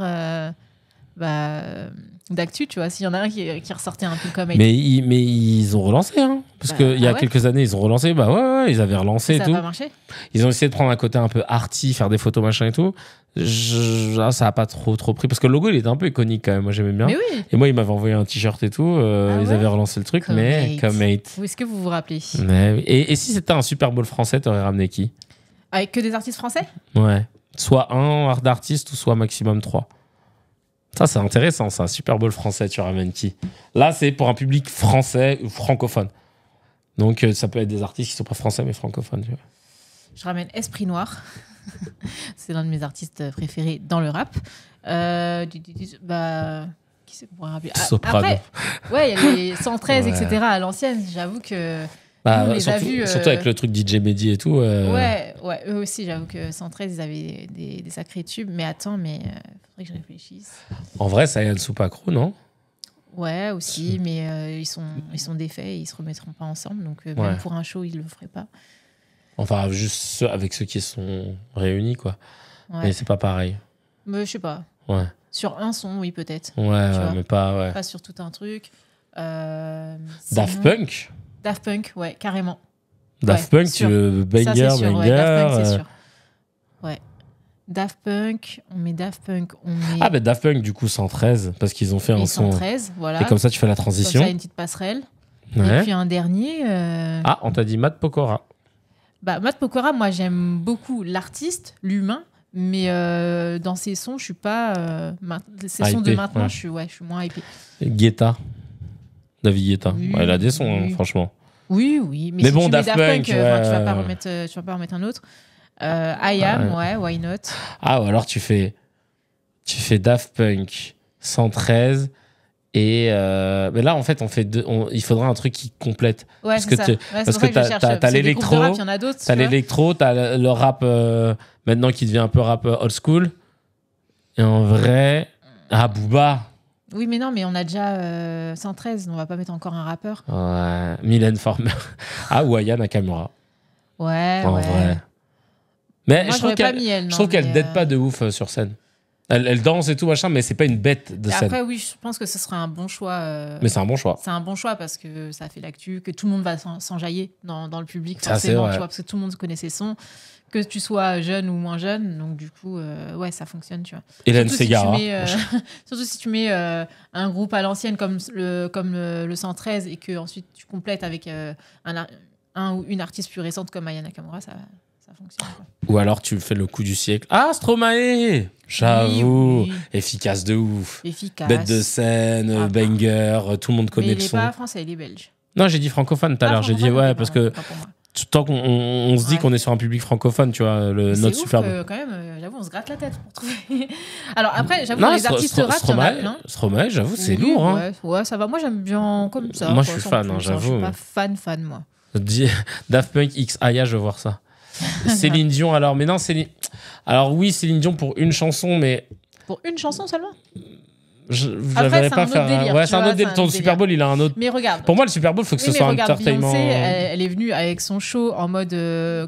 d'actu, tu vois. S'il y en a un qui ressortait un peu Comate. Mais ils ont relancé, hein. Parce Bah, qu'il y a ah ouais quelques années, ils ont relancé. Bah ouais, ils avaient relancé et ça tout. n'a pas marché? Ils ont essayé de prendre un côté un peu arty, faire des photos, machin et tout. Ça a pas trop pris. Parce que le logo, il était un peu iconique quand même. Moi, j'aimais bien. Mais oui. Et moi, ils m'avaient envoyé un t-shirt et tout. Ils ouais avaient relancé le truc, mais Comate. Où est-ce que vous vous rappelez? Mais oui. Et si c'était un Super Bowl français, t'aurais ramené qui? Avec que des artistes français? Ouais. Soit un art d'artiste ou soit maximum 3. Ça, c'est intéressant, ça. Super Bowl français, tu ramènes qui? Là, c'est pour un public français ou francophone. Donc, ça peut être des artistes qui sont pas français, mais francophones. Tu vois. Je ramène Esprit Noir. C'est l'un de mes artistes préférés dans le rap. Qui c'est qu'on pourrait rappeler? Soprano. Après, ouais, il y a les 113, Ouais. etc. à l'ancienne. J'avoue que... Bah, on les a surtout, vus, surtout avec le truc DJ Mehdi et tout. Ouais, eux aussi, j'avoue que 113, ils avaient des sacrés tubes. Mais attends, faudrait que je réfléchisse. En vrai, ça Yann Soupacro, non? Ouais, aussi, mais ils sont défaits et ils se remettront pas ensemble. Donc, Ouais. même pour un show, ils le feraient pas. Enfin, juste avec ceux qui sont réunis, quoi. Ouais. Mais c'est pas pareil. Mais je sais pas. Ouais. Sur un son, oui, peut-être. Ouais, vois. mais pas. Ouais. Pas sur tout un truc. Daft Sinon- Punk? Daft Punk, ouais, carrément. Daft Ouais, Punk, sûr. banger, Ça, c'est sûr. banger. Ouais, Daft Punk, c'est sûr. Ouais. Daft Punk, on met Daft Punk, on met. Ah, bah Daft Punk, du coup, 113, parce qu'ils ont fait un et son. 113, voilà. Et comme ça, tu fais la Comme transition. ça, une petite passerelle. Ouais. Et puis un dernier. Ah, on t'a dit Matt Pokora. Matt Pokora, moi, j'aime beaucoup l'artiste, l'humain. Mais dans ses sons, je suis pas. Ses sons de Hypé, maintenant, ouais. je suis moins hypé. Guetta. David Guetta. Oui, Ouais, il a des sons, oui. hein, franchement. Oui, oui. Mais Mais si bon, tu mets Daft Punk, tu vas pas remettre un autre. I Am, ouais, why not? Ah, ou alors tu fais Daft Punk 113 et mais là en fait on fait il faudra un truc qui complète. Ouais, Parce c'est que ça. t'es- Ouais, c'est parce pour ça que je t'as- cherche. t'as Parce que des l'électro, groupes de rap, il y en a d'autres. T'as tu vois. l'électro, t'as le rap maintenant qui devient un peu rap old school. Et en vrai, Booba. Oui, mais non, mais on a déjà 113. On va pas mettre encore un rappeur. Ouais, Mylène Farmer. Ou Aya Nakamura. Ouais, En ouais. vrai. Mais Moi, je trouve j'aurais pas qu'elle mis elle. je trouve non, qu'elle mais, date pas de ouf sur scène. Elle danse et tout machin, mais c'est pas une bête de Et scène. après, oui, je pense que ce serait un bon choix. Mais c'est un bon choix. C'est un bon choix parce que ça fait l'actu, que tout le monde va s'enjailler dans le public, Ça, c'est forcément, vrai. tu vois, parce que tout le monde connaît ses sons, que tu sois jeune ou moins jeune. Donc, du coup, ouais, ça fonctionne, tu vois. Hélène Surtout si Ségara. tu mets, surtout si tu mets un groupe à l'ancienne comme le 113 et que ensuite tu complètes avec un ou une artiste plus récente comme Aya Nakamura, ça fonctionne. Quoi. Ou alors tu fais le coup du siècle. Ah, Stromae. J'avoue. Oui, oui. Efficace de ouf. Efficace. Bête de scène, Ah, banger, tout le monde Mais connaît il le n'est son. pas français, il est belge. Non, j'ai dit francophone tout à Ah, l'heure. J'ai dit francophone, ouais, ok, parce pardon, que pas pour moi. tant qu'on se dit Ouais. qu'on est sur un public francophone, tu vois, Mais notre c'est ouf super. que, quand même, j'avoue, on se gratte la tête pour trouver. Alors après, j'avoue, Non, dans les artistes rap, il y en a plein. Stromae, j'avoue, c'est Oui, lourd. Hein. ouais, ça va. Moi, j'aime bien comme ça. Moi, quoi, je suis sans fan, plus, hein, Je j'avoue. suis pas fan, moi. Daft Punk X Aya, je veux voir ça. Céline Dion, alors, mais non, Céline. Alors, oui, Céline Dion pour une chanson, mais Pour une chanson seulement. je Après, verrais c'est pas un autre faire. délire, Ouais, tu c'est un vois, autre délire. c'est un Ton autre Super Bowl, il a un autre. Mais regarde. Pour moi, le Super Bowl, il faut que ce Oui, mais soit un regarde, entertainment. Beyoncé, elle est venue avec son show en mode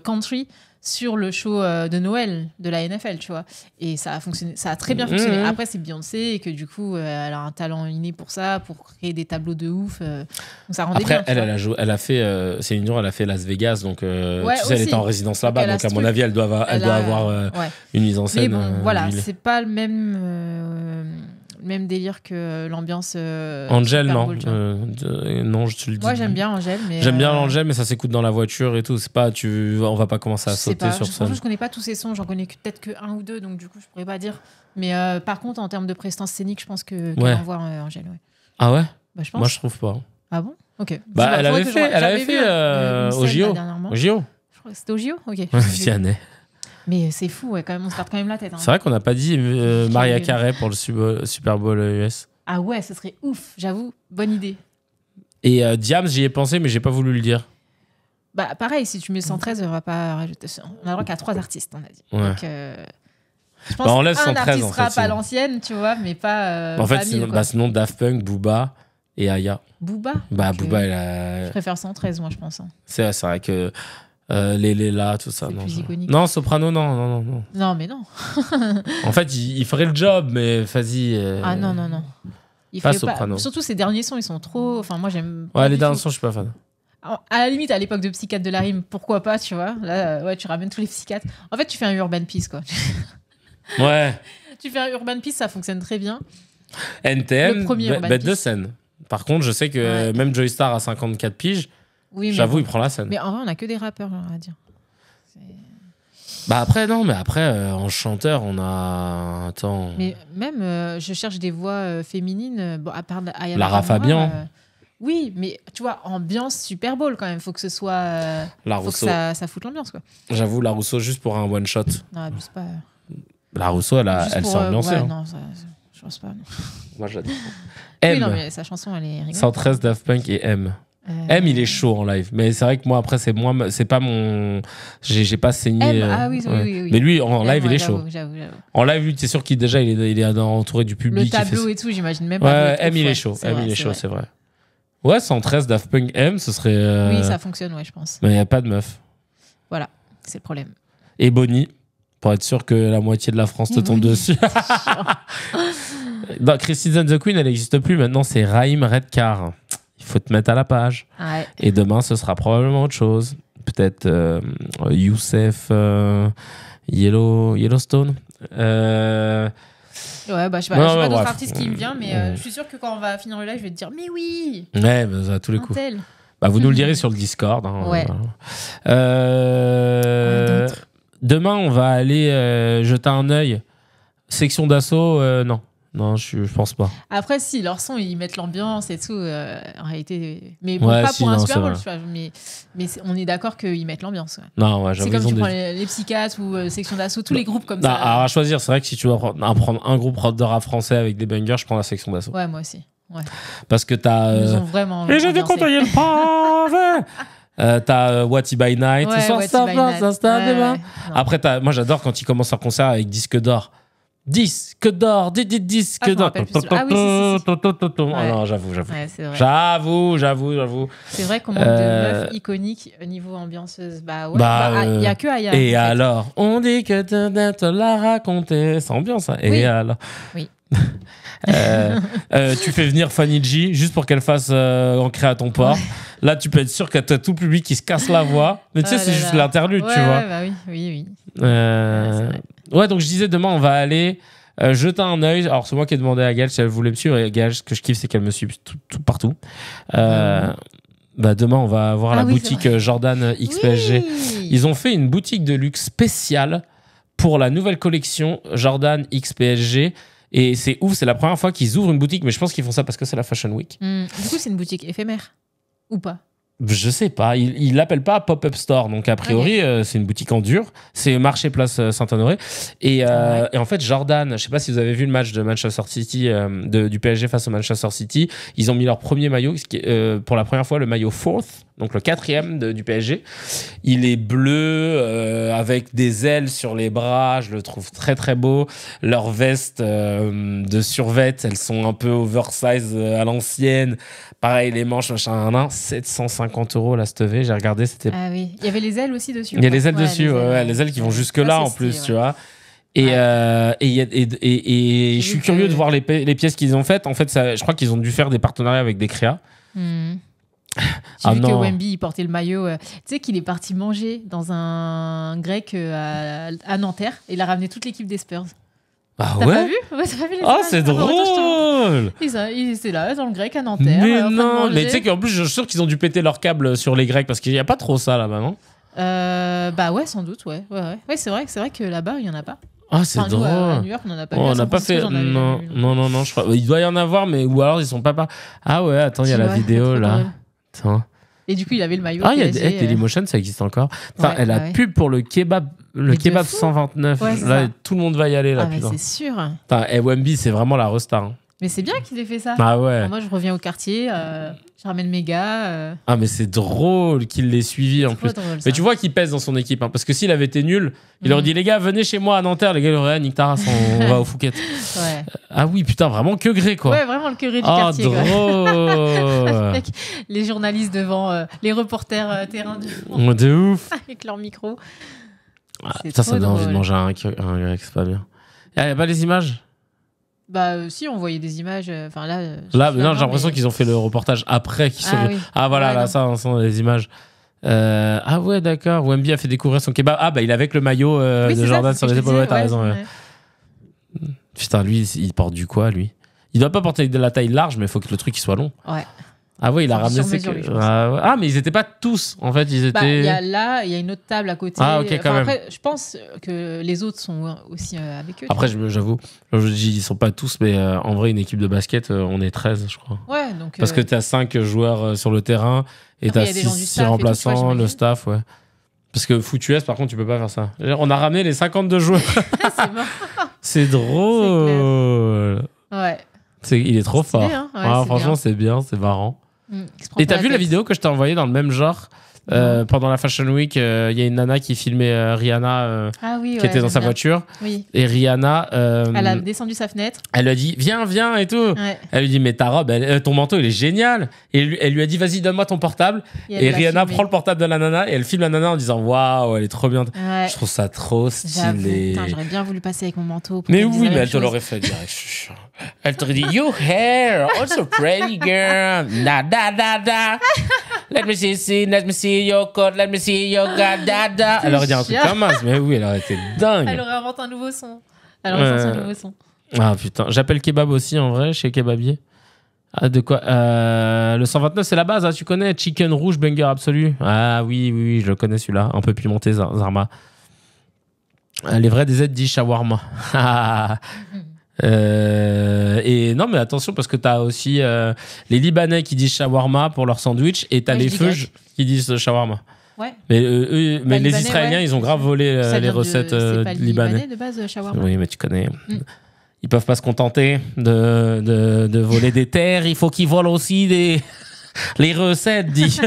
country sur le show de Noël de la NFL, tu vois. Et ça a fonctionné, ça a très bien fonctionné. Mhm. Après, c'est Beyoncé et que du coup, elle a un talent inné pour ça, pour créer des tableaux de ouf. Donc ça rendait Après, bien. tu elle, vois. elle a joué, elle a fait Céline Dion, elle a fait Las Vegas, donc Ouais, tu sais, elle aussi. était en résidence Donc, là-bas, elle a donc ce à mon truc. avis, elle doit avoir, Ouais. une mise en scène. Mais bon, voilà, huilée. c'est pas le même délire que l'ambiance. Angèle, Super non, Bowl, tu vois. non, je te le dis. Moi, j'aime bien Angèle, mais. J'aime bien Angèle, mais ça s'écoute dans la voiture et tout. C'est pas, on va pas commencer à Je sais sauter pas. sur Franchement, scène. je connais pas tous ses sons, j'en connais peut-être que un ou deux, donc du coup, je pourrais pas dire. Mais par contre, en termes de prestance scénique, je pense qu'elle Ouais. envoie Angèle. Ouais. Ah ouais? Bah, je pense. Moi, je trouve pas. Ah bon? Ok. Bah, Je sais pas, elle faudrait avait que fait, je- elle j'avais avait vu, fait une au scène, là, JO. dernièrement. Au JO. Je crois que c'était au JO? Ok. Vianney. Mais c'est fou, ouais, quand même, on se gratte quand même la tête. Hein. C'est vrai qu'on n'a pas dit Maria J'ai- Carey pour le Super Bowl US. Ah ouais, ce serait ouf, j'avoue. Bonne idée. Et Diams, j'y ai pensé, mais j'ai pas voulu le dire. Bah, pareil, si tu mets 113, on va pas rajouter. On a le droit qu'à 3 artistes, on a dit. Ouais. Donc, je pense Bah, on laisse un 113, artiste en fait, rap à sinon. l'ancienne, tu vois, mais pas. En fait, pas 1000, sinon, quoi. sinon Daft Punk, Booba et Aya. Booba. Bah, Ok. Booba, Je préfère 113, moi, je pense. Hein. c'est vrai que les Léla, tout ça. C'est Non, plus ça- iconique. non, Soprano, non. Non, mais non. En fait, il ferait le job, mais vas-y. Ah non. Il Pas ferait Soprano. Surtout ces derniers sons, ils sont trop. Enfin, moi, j'aime. Ouais, pas les du derniers tout. sons, je suis pas fan. Alors, à la limite, à l'époque de Psychiatre de la Rime, pourquoi pas, tu vois. Là, ouais, tu ramènes tous les psychiatres. En fait, tu fais un Urban Peace, quoi. Ouais. Tu fais un Urban Peace, ça fonctionne très bien. NTM, Le premier Urban bête de Peace. scène. Par contre, je sais que Ouais. même Joey Star à 54 piges, Oui, mais j'avoue, bon. il prend la scène. Mais en vrai, on a que des rappeurs, on va dire. C'est- Bah après, non, mais après, en chanteur, on a... Attends... Mais même, je cherche des voix féminines, bon, à part Ayana Lara Kamura, Fabian. Oui, mais tu vois, ambiance Super Bowl quand même. Faut que ce soit... La faut que Rousseau. ça foute l'ambiance, quoi. J'avoue, la Rousseau, juste pour un one-shot. Non, abuse pas. La Rousseau, Juste elle pour, s'est ambiancée. ouais, hein. non, je pense pas. Non. Moi, j'adore. Oui, M. non, mais sa chanson, elle est rigolote. 113 Daft Punk et M. M, il est chaud en live. Mais c'est vrai que moi, après, c'est pas mon... J'ai pas saigné... M, ah oui, oui. Mais lui, en live, M, il est j'avoue, chaud. J'avoue. En live, lui, c'est sûr qu'il déjà, il est entouré du public. Le tableau et tout, j'imagine même pas. Ouais, M, il est chaud. M, il est chaud, c'est vrai. Ouais, 113 Daft Punk M, ce serait... Oui, ça fonctionne, ouais, je pense. Mais il n'y a pas de meuf. Voilà, c'est le problème. Et Bonnie, pour être sûr que la moitié de la France te tombe dessus. Non, Christine and the Queen, elle n'existe plus. Maintenant, c'est Raïm Redcar. Il faut te mettre à la page. Ouais. Et demain, ce sera probablement autre chose. Peut-être Youssef Yellowstone. Ouais, bah je sais pas, Non, j'ai pas d'autres bref. artistes qui me viennent, mais je suis sûre que quand on va finir le live, je vais te dire, mais oui, Ouais, à tous les un coups. tel. Bah, vous nous le direz sur le Discord. Hein, Ouais. voilà. Demain, on va aller jeter un œil. Section d'assaut, non. Non, je pense pas. Après, si, leur son, ils mettent l'ambiance et tout, en réalité. Mais bon, Ouais, pas si, pour un non, Super Bowl, c'est tu vois. Mais on est d'accord qu'ils mettent l'ambiance. Ouais. Non, ouais, C'est j'avoue, comme ils ont tu des- prends les Psychiatres ou Section d'Assaut, tous les groupes comme Non, ça. alors à choisir, c'est vrai que si tu dois prendre un groupe de rap français avec des bangers, je prends la section d'assaut. Ouais, moi aussi. Ouais. Parce que t'as. Ils nous ont vraiment. Et j'ai dû ambiancé. côtoyer le pavé. T'as What by Night. Ouais, Ce soir, What ça by va, Night. ça se tape Ouais, demain. ouais. Non. Après, moi j'adore quand ils commencent leur concert avec disque d'or. Disque d'or, disque Ah, je me d'or. rappelle plus. Ah oui, si. Ah Ouais. non, j'avoue. Ouais, c'est vrai. J'avoue. C'est vrai qu'on manque de meufs iconiques niveau ambianceuse. Bah ouais. Bah, Il y a que Aya. Et en fait. alors, on dit que te l'a raconté. C'est ambiance, hein. Et Oui. alors Oui. tu fais venir Fanny G juste pour qu'elle fasse ancrer à ton port. Là, tu peux être sûr que t'as tout le public qui se casse la voix. Mais tu sais, Oh c'est là juste là. l'interlude, Ouais, tu vois. ouais, bah oui. Ouais, c'est vrai. ouais, donc je disais, demain, on va aller jeter un œil. Alors, c'est moi qui ai demandé à Gaëlle si elle voulait me suivre. Et Gaëlle, ce que je kiffe, c'est qu'elle me suit tout partout. Bah, demain, on va voir la oui, boutique Jordan XPSG. Oui. Ils ont fait une boutique de luxe spéciale pour la nouvelle collection Jordan XPSG. Et c'est ouf, c'est la première fois qu'ils ouvrent une boutique, mais je pense qu'ils font ça parce que c'est la Fashion Week. Du coup, c'est une boutique éphémère ou pas? Je sais pas, ils l'appellent pas pop-up store, donc a priori c'est une boutique en dur. C'est marché place Saint-Honoré. Et en fait Jordan, je sais pas si vous avez vu le match de Manchester City, du PSG face au Manchester City, ils ont mis leur premier maillot, pour la première fois le maillot 4th, donc le 4e du PSG. Il est bleu avec des ailes sur les bras, je le trouve très très beau. Leurs vestes de survêt, elles sont un peu oversize à l'ancienne. Pareil, les manches, machin, 750 € la Stevie, j'ai regardé, c'était... Ah oui, il y avait les ailes aussi dessus. Il y a les ailes dessus, les ailes qui vont jusque-là en c'est plus, stylé, tu vois. Et je suis curieux de voir les pièces qu'ils ont faites. En fait, je crois qu'ils ont dû faire des partenariats avec des créas. J'ai vu que Wemby il portait le maillot. Tu sais qu'il est parti manger dans un grec à Nanterre. Et il a ramené toute l'équipe des Spurs. Ah T'as ouais? pas vu? Ouais, t'as pas vu les Ah, images? c'est drôle! Il était là, dans le grec à Nanterre. Mais en train de non, manger. mais tu sais qu'en plus, je suis sûr qu'ils ont dû péter leur câble sur les Grecs parce qu'il n'y a pas trop ça là-bas, non? Bah ouais, sans doute, ouais. Ouais, c'est vrai que là-bas, il y en a pas. Ah, c'est Enfin, nous, drôle. à New York, on en a pas vu. On À n'a San pas Francisco, fait. j'en avais Non, jamais vu. non, je crois. Il doit y en avoir, mais ou alors ils sont pas. Ah ouais, attends, il y a la Ouais, vidéo trop là. drôle. Attends. Et du coup, il avait le maillot. Ah, il y a PSG, Dailymotion, ça existe encore. Enfin, Ouais, elle a ouais. pub pour le kebab Mais de kebab fou. 129. Ouais, c'est là, ça. tout le monde va y aller là. Ah, mais putain. c'est sûr. Putain, et Wemby, c'est vraiment la restar. Hein. Mais c'est bien qu'il ait fait ça. Ah ouais. Alors moi, je reviens au quartier, je ramène mes gars. Ah, mais c'est drôle qu'il l'ait suivi en Trop plus. drôle, ça. Mais tu vois qu'il pèse dans son équipe. Hein, parce que s'il avait été nul, il aurait dit les gars, venez chez moi à Nanterre. Les gars, ils auraient dit, nique ta race, on va au Fouquet. Ouais. Ah oui, putain, vraiment que gré quoi. Ouais, vraiment le curé du Ah, quartier. quoi. drôle. Avec les journalistes devant, les reporters terrain devant, De ouf. avec leur micro. Ah, C'est putain, ça trop donne envie de drôle. manger un grec, c'est pas bien. Il n'y a pas les images? Bah si, on voyait des images. Enfin là. Là, mais non, j'ai l'impression qu'ils ont fait le reportage après. Oui. Ah voilà, Ouais, là, non. ça sont les images. Ah ouais, d'accord. Wemby a fait découvrir son kebab. Ah bah il est avec le maillot Oui, de c'est Jordan ça, sur c'est ce les que je épaules. Ouais, disais, t'as raison. Ouais. Putain, lui, il porte du quoi, lui? Il doit pas porter de la taille large, mais il faut que le truc il soit long. Ouais. Ah oui, il a Enfin, ramené sur ses... mesure, je pense. Ah, mais ils étaient pas tous. En fait, ils Bah, il étaient... y a là, il y a une autre table à côté. Ah, ok, quand même. Après, je pense que les autres sont aussi avec eux. Après, j'avoue, je dis, ils sont pas tous, mais en vrai, une équipe de basket, on est 13, je crois. Ouais, donc. Parce que t'as 5 joueurs sur le terrain et Après, t'as il y a des gens du 6 staff et tout, remplaçants, tu vois, le j'imagine. staff, ouais. Parce que Foot US, par contre, tu peux pas faire ça. On a ramené les 52 joueurs. c'est mort. C'est drôle. Ouais. Il est trop Stylé, fort. hein. Ouais, Ah, c'est franchement, bien. c'est bien, c'est marrant. Il se prend Et pas t'as vu la tête. vidéo que je t'ai envoyée dans le même genre pendant la Fashion Week, il y a une nana qui filmait Rihanna Ah oui, qui était dans sa j'aime bien. voiture. Oui. Et Rihanna, Elle a descendu sa fenêtre. elle lui a dit viens, viens et tout. Ouais. Elle lui dit mais ta robe, ton manteau il est génial. Et elle lui a dit vas-y donne-moi ton portable. elle Et l'a Rihanna filmé. prend le portable de la nana et elle filme la nana en disant waouh elle est trop bien. Ouais. Je trouve ça trop J'avoue. stylé. Putain, j'aurais bien voulu passer avec mon manteau. pour Mais qu'elle me dise oui, la mais même elle te chose. l'aurait fait direct. Elle t'aurait dit your hair, oh so pretty girl, da da da da. Let me see your coat, let me see your da da da. Elle aurait dit un truc chiant. comme ça, mais oui, elle aurait été dingue. Elle aurait inventé un nouveau son. Elle aurait sorti un nouveau son. Ah putain, j'appelle kebab aussi en vrai, chez Kebabier. Ah, de quoi Le 129, c'est la base, hein, tu connais. Chicken rouge, banger absolu. Ah oui, oui, oui, je le connais celui-là. Un peu pimenté, Zarma. Les vrais DZ disent shawarma. Et non, mais attention, parce que t'as aussi les Libanais qui disent shawarma pour leur sandwich et t'as Moi, je les dis feuges qui disent shawarma. Ouais. Mais, mais les Libanais, Israéliens, ouais. ils ont grave volé Ça les vient de- recettes C'est pas libanais. libanais de base, shawarma. Oui, mais tu connais. Ils peuvent pas se contenter de voler des terres. Il faut qu'ils volent aussi les recettes, dit.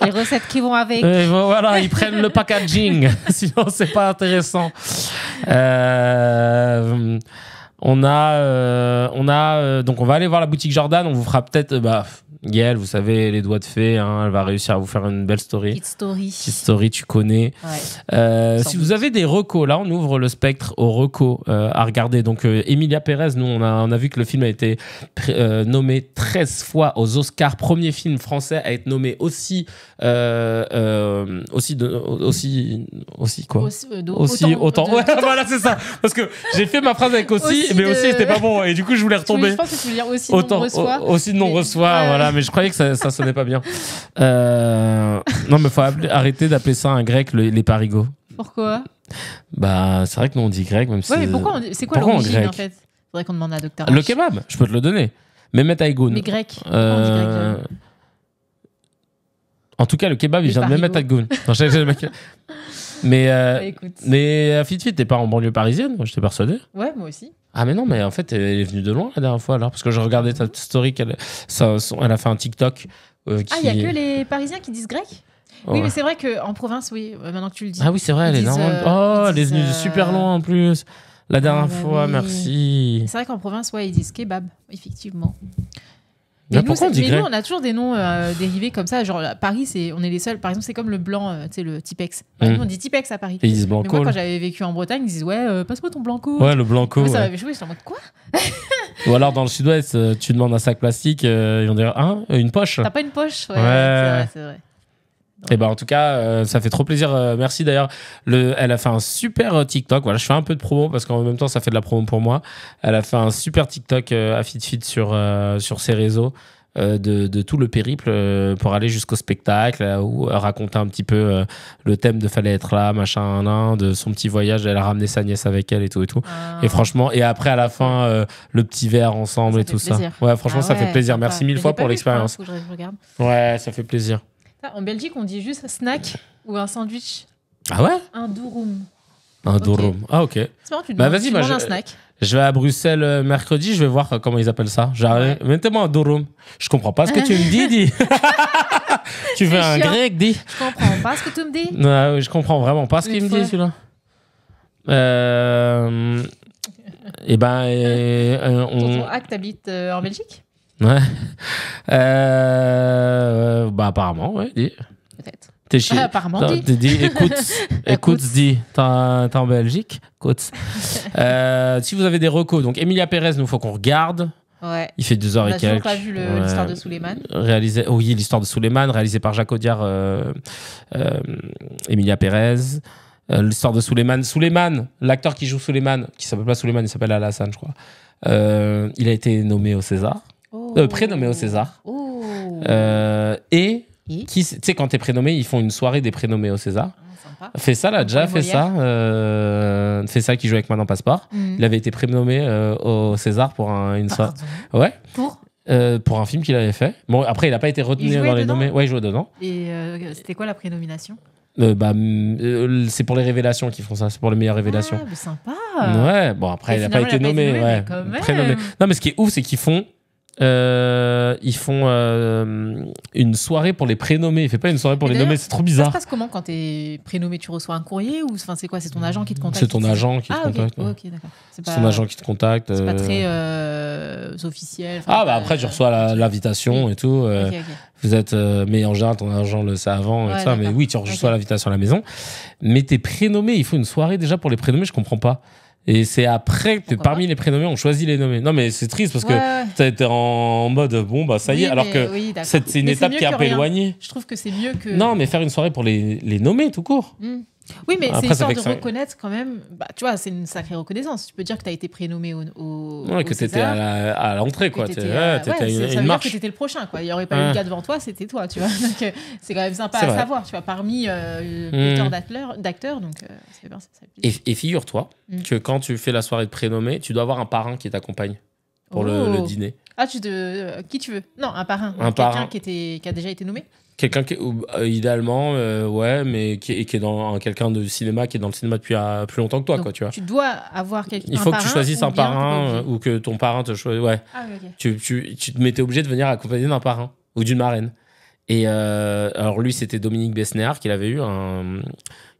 Les recettes qui vont avec. Et voilà, ils prennent le packaging. Sinon, c'est pas intéressant. Donc, on va aller voir la boutique Jordan. On vous fera peut-être, Gaëlle, vous savez, les doigts de fée. Hein, elle va réussir à vous faire une belle story. Petite story. Petite story, tu connais. Ouais. Si vous avez des recos, là, on ouvre le spectre aux recos à regarder. Donc, Emilia Pérez, nous, on a vu que le film a été nommé 13 fois aux Oscars. Premier film français à être nommé aussi quoi autant. Ouais, voilà, c'est ça. Parce que j'ai fait ma phrase avec aussi, mais aussi, c'était pas bon. Et du coup, je voulais retomber. Je pense que tu veux dire aussi Autant, nombreuses fois. aussi de nombreuses fois, Ouais. voilà, mais je croyais que ça sonnait pas bien. Non, mais faut arrêter d'appeler ça un grec, les parigots. Pourquoi? Bah, c'est vrai que nous on dit grec, même si. Ouais, mais pourquoi c'est quoi Pourquoi en l'origine grec en fait? Faudrait qu'on demande à Dr. Le H. kebab, je peux te le donner. Mehmet Aygoun. Mais grec. Pourquoi on dit grec, En tout cas, le kebab, il Les vient de Mehmet parigots. Aygoun. Non, le mec. Mais, Écoute. mais Fit, t'es pas en banlieue parisienne, moi, j'étais persuadé. Ouais, moi aussi. Ah mais non, mais en fait, elle est venue de loin la dernière fois alors, parce que je regardais ta story, elle a fait un TikTok. Ah, il y a que les Parisiens qui disent grec? Oui, Ouais. mais c'est vrai qu'en province, oui, maintenant que tu le dis. Ah oui, c'est vrai, elle est Ils disent, normale. Oh, ils elle est venue de disent, super loin en plus. La dernière bah fois, oui. merci. C'est vrai qu'en province, ouais, ils disent kebab, effectivement. Mais Mais pourquoi on dit nous, grec on a toujours des noms dérivés comme ça. Genre, à Paris, on est les seuls. Par exemple, c'est comme le blanc, tu sais, le Tipex. Nous, on dit Tipex à Paris. Et ils disent Mais moi, blanco. quand là. j'avais vécu en Bretagne, ils disent ouais, passe-moi ton blanco. Ouais, le blanco. Moi, ça Ouais. m'avait joué. J'étais en mode quoi? Ou alors dans le sud-ouest, tu demandes un sac plastique, ils vont dire une poche. T'as pas une poche? Ouais, Ouais. c'est vrai. Et ben en tout cas, ça fait trop plaisir. Merci d'ailleurs. Elle a fait un super TikTok. Voilà, je fais un peu de promo parce qu'en même temps, ça fait de la promo pour moi. Elle a fait un super TikTok à Fit sur ses réseaux. De tout le périple pour aller jusqu'au spectacle où raconter un petit peu le thème de Fallait être là, machin, de son petit voyage. Elle a ramené sa nièce avec elle et tout. Ah. Et franchement, et après à la fin, le petit verre ensemble Ça et fait tout plaisir. ça. Ouais, franchement, Ah ça fait ouais, plaisir. sympa. Merci mille Mais fois j'ai pas pour vu, je crois, l'expérience. faut que je regarde. Ouais, ça fait plaisir. En Belgique, on dit juste snack ou un sandwich. Ah ouais? Un durum. Un durum. Ah ok. C'est marrant, tu Bah, demandes, vas-y, tu moi, demandes un je- snack. Je vais à Bruxelles mercredi, je vais voir comment ils appellent ça. J'arrive. Ouais. Mettez-moi un durum. Je comprends pas ce que tu me dis. Tu veux C'est un chiant. grec, dis. Je comprends pas ce que tu me dis. Ouais, oui, je comprends vraiment pas ce qu'il Une me fois. dit celui-là. Et ben, Tonton Hack, t'habites en Belgique? Ouais. Bah apparemment, ouais. Dis. Peut-être. T'es chez. Apparemment, Non, dis. t'es dit, écoute, dis. T'es en Belgique, écoute. Si vous avez des recos, donc Emilia Pérez, nous faut qu'on regarde. Ouais. Il fait 2 heures On et a toujours quelques. pas vu Ouais. l'histoire de Suleiman. Oui, l'histoire de Suleiman, réalisé par Jacques Audiard, Emilia Pérez. L'histoire de Suleiman. Suleiman, l'acteur qui joue Suleiman, qui s'appelle pas Suleiman, il s'appelle Alassane, je crois. Il a été nommé au César. Oh. Prénommé au César. Oh. Et tu sais, quand t'es prénommé, ils font une soirée des prénommés au César. Fait ça, là, déjà fait ça. Fait ça, qui joue avec moi dans Passeport. Il avait été prénommé au César pour une soirée. Ouais. Pour un film qu'il avait fait. Bon, après, il n'a pas été retenu dans les nommés. Ouais, il jouait dedans. Et c'était quoi la prénomination? C'est pour les révélations qu'ils font ça. C'est pour les meilleures révélations. Ah, mais sympa. Ouais. Bon, après, il n'a pas été nommé. Ouais. Prénommé. Non, mais ce qui est ouf, c'est qu'ils font une soirée pour les prénommés. Il fait pas une soirée pour les nommés, c'est trop bizarre. Ça se passe comment quand t'es prénommé? Tu reçois un courrier ou c'est quoi? C'est ton agent qui te contacte? C'est ton agent qui te contacte. Ok, d'accord. C'est ton agent qui te contacte. C'est pas très officiel. Après tu reçois l'invitation et tout. Okay. Vous êtes, mais en général ton agent le sait avant et ça. Mais oui, tu reçois l'invitation à la maison. Mais t'es prénommé. Il faut une soirée déjà pour les prénommés. Je comprends pas. Et c'est après que parmi les prénommés, on choisit les nommés. Non, mais c'est triste parce que t'es en mode bon, bah ça y est, alors que c'est une étape qui est un peu éloignée. Je trouve que c'est mieux que. Non, mais faire une soirée pour les nommer tout court. Oui, mais c'est histoire de reconnaître quand même. Bah, tu vois, c'est une sacrée reconnaissance. Tu peux dire que tu as été prénommé au que tu étais à l'entrée, quoi. Ça veut dire que tu étais le prochain, quoi. Il n'y aurait pas eu le gars devant toi, c'était toi, tu vois. Donc, c'est quand même sympa à savoir, tu vois, parmi autant d'acteurs. Donc, c'est bien, ça fait plaisir. Et figure-toi que quand tu fais la soirée de prénommé, tu dois avoir un parrain qui t'accompagne pour le dîner. Ah, qui tu veux? Non, un parrain. Quelqu'un qui a déjà été nommé? Quelqu'un qui, idéalement, mais qui est dans quelqu'un de cinéma qui est dans le cinéma depuis plus longtemps que toi, quoi, tu vois. Tu dois avoir quelqu'un. Il faut que tu choisisses un parrain ou que ton parrain te choisisse. Ouais. Ah, okay. T'es obligé de venir accompagné d'un parrain ou d'une marraine. Et alors lui, c'était Dominique Besnéard qu'il avait eu,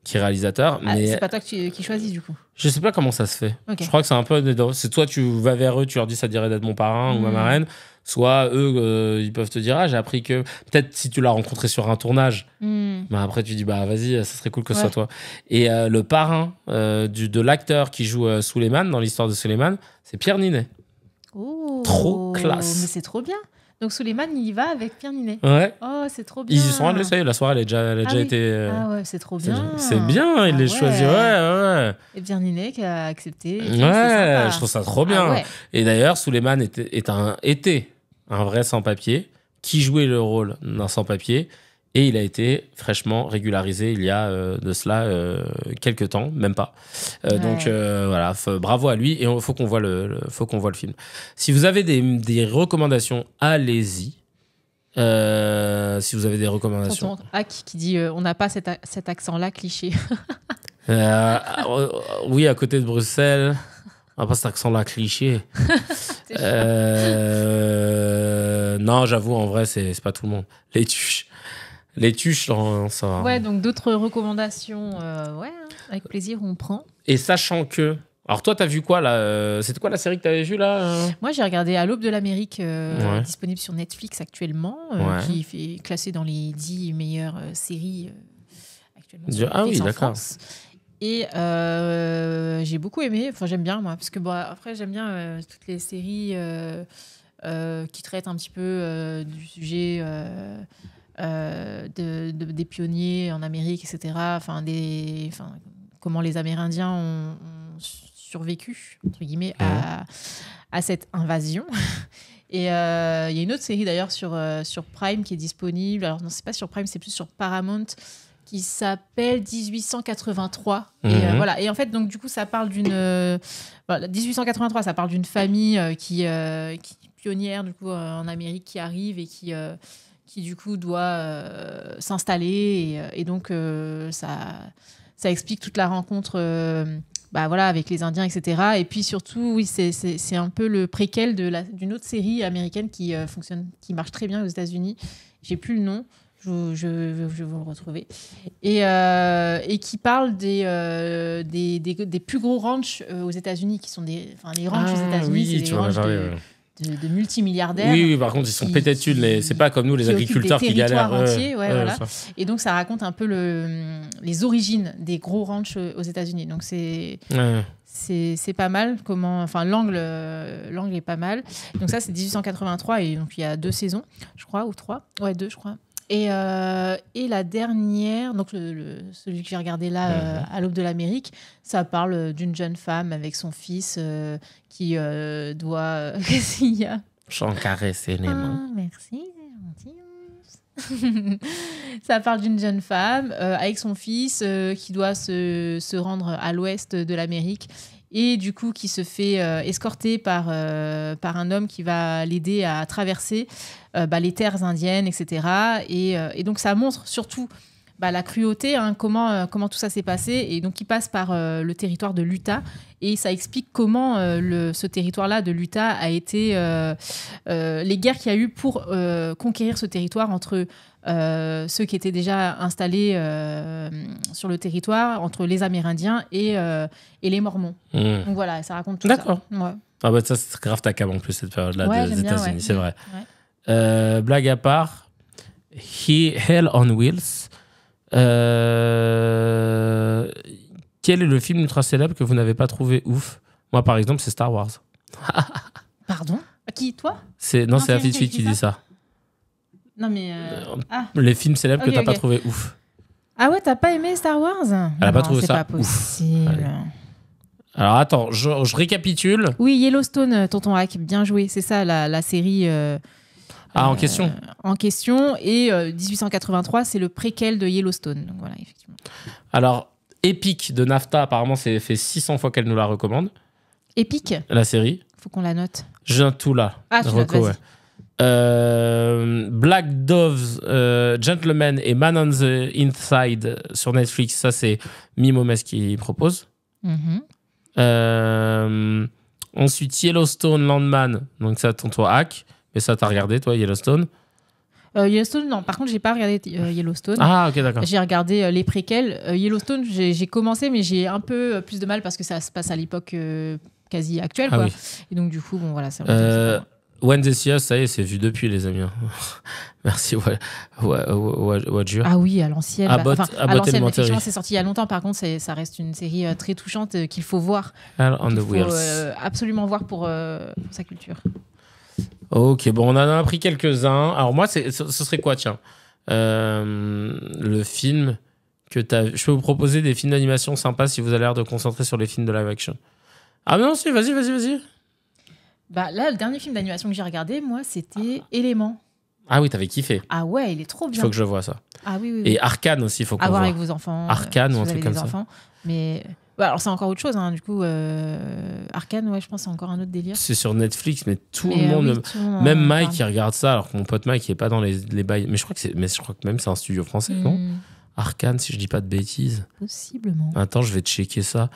qui est réalisateur. Mais c'est pas toi qui choisis du coup. Je sais pas comment ça se fait. Okay. Je crois que c'est un peu. C'est toi, tu vas vers eux, tu leur dis ça dirait d'être mon parrain ou ma marraine. Soit eux, ils peuvent te dire j'ai appris que peut-être si tu l'as rencontré sur un tournage, bah après tu dis bah vas-y, ça serait cool que ce soit toi. Et le parrain de l'acteur qui joue Suleiman dans l'histoire de Suleiman, c'est Pierre Ninet. Oh, trop classe. Mais c'est trop bien. Donc Suleiman, il y va avec Pierre Ninet. Ouais. Oh, c'est trop bien. Ils y sont allés, ça y est, la soirée elle a déjà été. Ah ouais, c'est trop bien. C'est bien, il les choisit. Ouais. Et Pierre Ninet qui a accepté. Ouais, je trouve ça trop bien. Et d'ailleurs, Suleiman était un vrai sans-papier qui jouait le rôle d'un sans-papier et il a été fraîchement régularisé il y a de cela quelques temps, même pas. Donc voilà, bravo à lui et il faut qu'on voit le film. Si vous avez des recommandations, allez-y. Si vous avez des recommandations. Tonton Hack qui dit on n'a pas cet accent-là cliché. Oui, à côté de Bruxelles. On n'a pas cet accent-là cliché. Non, j'avoue, en vrai, c'est pas tout le monde. Les tuches, ça va. Ouais, donc d'autres recommandations, avec plaisir, on prend. Et sachant que... Alors toi, t'as vu quoi, là? C'était quoi la série que t'avais vue, là? Moi, j'ai regardé À l'aube de l'Amérique, disponible sur Netflix actuellement, qui fait classer dans les 10 meilleures séries actuellement sur Netflix en France. Et j'ai beaucoup aimé, enfin j'aime bien moi, parce que après j'aime bien toutes les séries qui traitent un petit peu du sujet des pionniers en Amérique, etc. Comment les Amérindiens ont survécu, entre guillemets, à cette invasion. Et il y a une autre série d'ailleurs sur Prime qui est disponible, alors non c'est pas sur Prime, c'est plus sur Paramount, qui s'appelle 1883. Et voilà. Et en fait, donc du coup, ça parle d'une 1883. Ça parle d'une famille qui pionnière du coup en Amérique qui arrive et qui du coup doit s'installer et donc ça explique toute la rencontre. Avec les Indiens, etc. Et puis surtout, oui, c'est un peu le préquel d'une autre série américaine qui marche très bien aux États-Unis. J'ai plus le nom. Je vais vous le retrouver. Et qui parle des plus gros ranchs aux États-Unis, qui sont les ranchs aux États-Unis, c'est des ranchs de multimilliardaires. Oui, par contre, ils sont pétés de thunes. C'est pas comme nous, les agriculteurs qui galèrent. Entiers, voilà. Et donc, ça raconte un peu les origines des gros ranchs aux États-Unis. Donc, c'est pas mal. L'angle est pas mal. Donc, ça, c'est 1883. Et donc, il y a 2 saisons, je crois, ou 3. Ouais, 2, je crois. Et la dernière, donc celui que j'ai regardé là, À l'aube de l'Amérique, ça parle d'une jeune femme avec son fils qui doit... Qu'est-ce qu'il y a? J'en caresse les mains. Merci. Ça parle d'une jeune femme avec son fils qui doit se rendre à l'ouest de l'Amérique et du coup qui se fait escorter par un homme qui va l'aider à traverser les terres indiennes, etc. Et donc ça montre surtout la cruauté, hein, comment tout ça s'est passé. Et donc, il passe par le territoire de l'Utah. Et ça explique comment ce territoire-là de l'Utah a été... les guerres qu'il y a eu pour conquérir ce territoire entre ceux qui étaient déjà installés sur le territoire, entre les Amérindiens et les Mormons. Donc voilà, ça raconte tout ça. D'accord. Ouais. Ah bah ça, c'est grave ta cam en plus, cette période-là des États-Unis, bien, c'est vrai. Ouais. Blague à part, Hell on Wheels... quel est le film ultra célèbre que vous n'avez pas trouvé ouf? Moi, par exemple, c'est Star Wars. Pardon? Qui? Toi? Non, c'est la petite fille qui dit ça. Non, mais... Les films célèbres que t'as pas ok. trouvé ouf. Ah ouais, t'as pas aimé Star Wars? Elle a pas trouvé ça C'est pas possible. Allez. Alors, attends, je récapitule. Oui, Yellowstone, tonton Hack, bien joué. C'est ça, la série... en question. En question. Et 1883, c'est le préquel de Yellowstone. Donc voilà, effectivement. Alors, Epic de NAFTA, apparemment, c'est fait 600 fois qu'elle nous la recommande. Épique. La série. Faut qu'on la note. Je viens tout là. Ah, tu notes, vas-y. Black Doves, Gentleman et Man on the Inside sur Netflix. Ça, c'est Mimomes qui propose. Ensuite, Yellowstone Landman. Donc ça, tonton Hack. Mais ça, t'as regardé, toi, Yellowstone? Yellowstone, non. Par contre, j'ai pas regardé Yellowstone. Ah, ok, d'accord. J'ai regardé les préquels. Yellowstone, j'ai commencé, mais j'ai un peu plus de mal parce que ça se passe à l'époque quasi actuelle. Quoi. Oui. Et donc, du coup, bon, voilà. C'est When They See Us, ça y est, c'est vu depuis, les amis. Merci, Wajur. Ah oui, à l'ancienne. Abbott à l'ancienne, Elementary. effectivement, c'est sorti il y a longtemps. Par contre, ça reste une série très touchante qu'il faut voir. Hell on the Il faut Wheels. absolument voir pour sa culture. Ok, bon, on en a appris quelques-uns. Alors moi, ce serait quoi, tiens le film que t'as... Je peux vous proposer des films d'animation sympas si vous avez l'air de concentrer sur les films de live action. Ah non, si, vas-y. Là, le dernier film d'animation que j'ai regardé, moi, c'était Élément. Ah oui, t'avais kiffé. Ah ouais, il est trop Il bien. faut que je vois ça. Ah oui. Et Arcane aussi, il faut qu'on à voir voit. avec vos enfants. Arcane si ou un vous truc avez comme des ça. enfants. Mais alors c'est encore autre chose, hein. Du coup, Arcane, ouais, je pense que c'est encore un autre délire. C'est sur Netflix, mais tout Mais, le monde... oui, tout le monde Même en Mike parle. qui regarde ça, alors que mon pote Mike il est pas dans les bails. Mais je crois que même c'est un studio français, non? Arcane, si je dis pas de bêtises. Possiblement. Attends, je vais checker ça.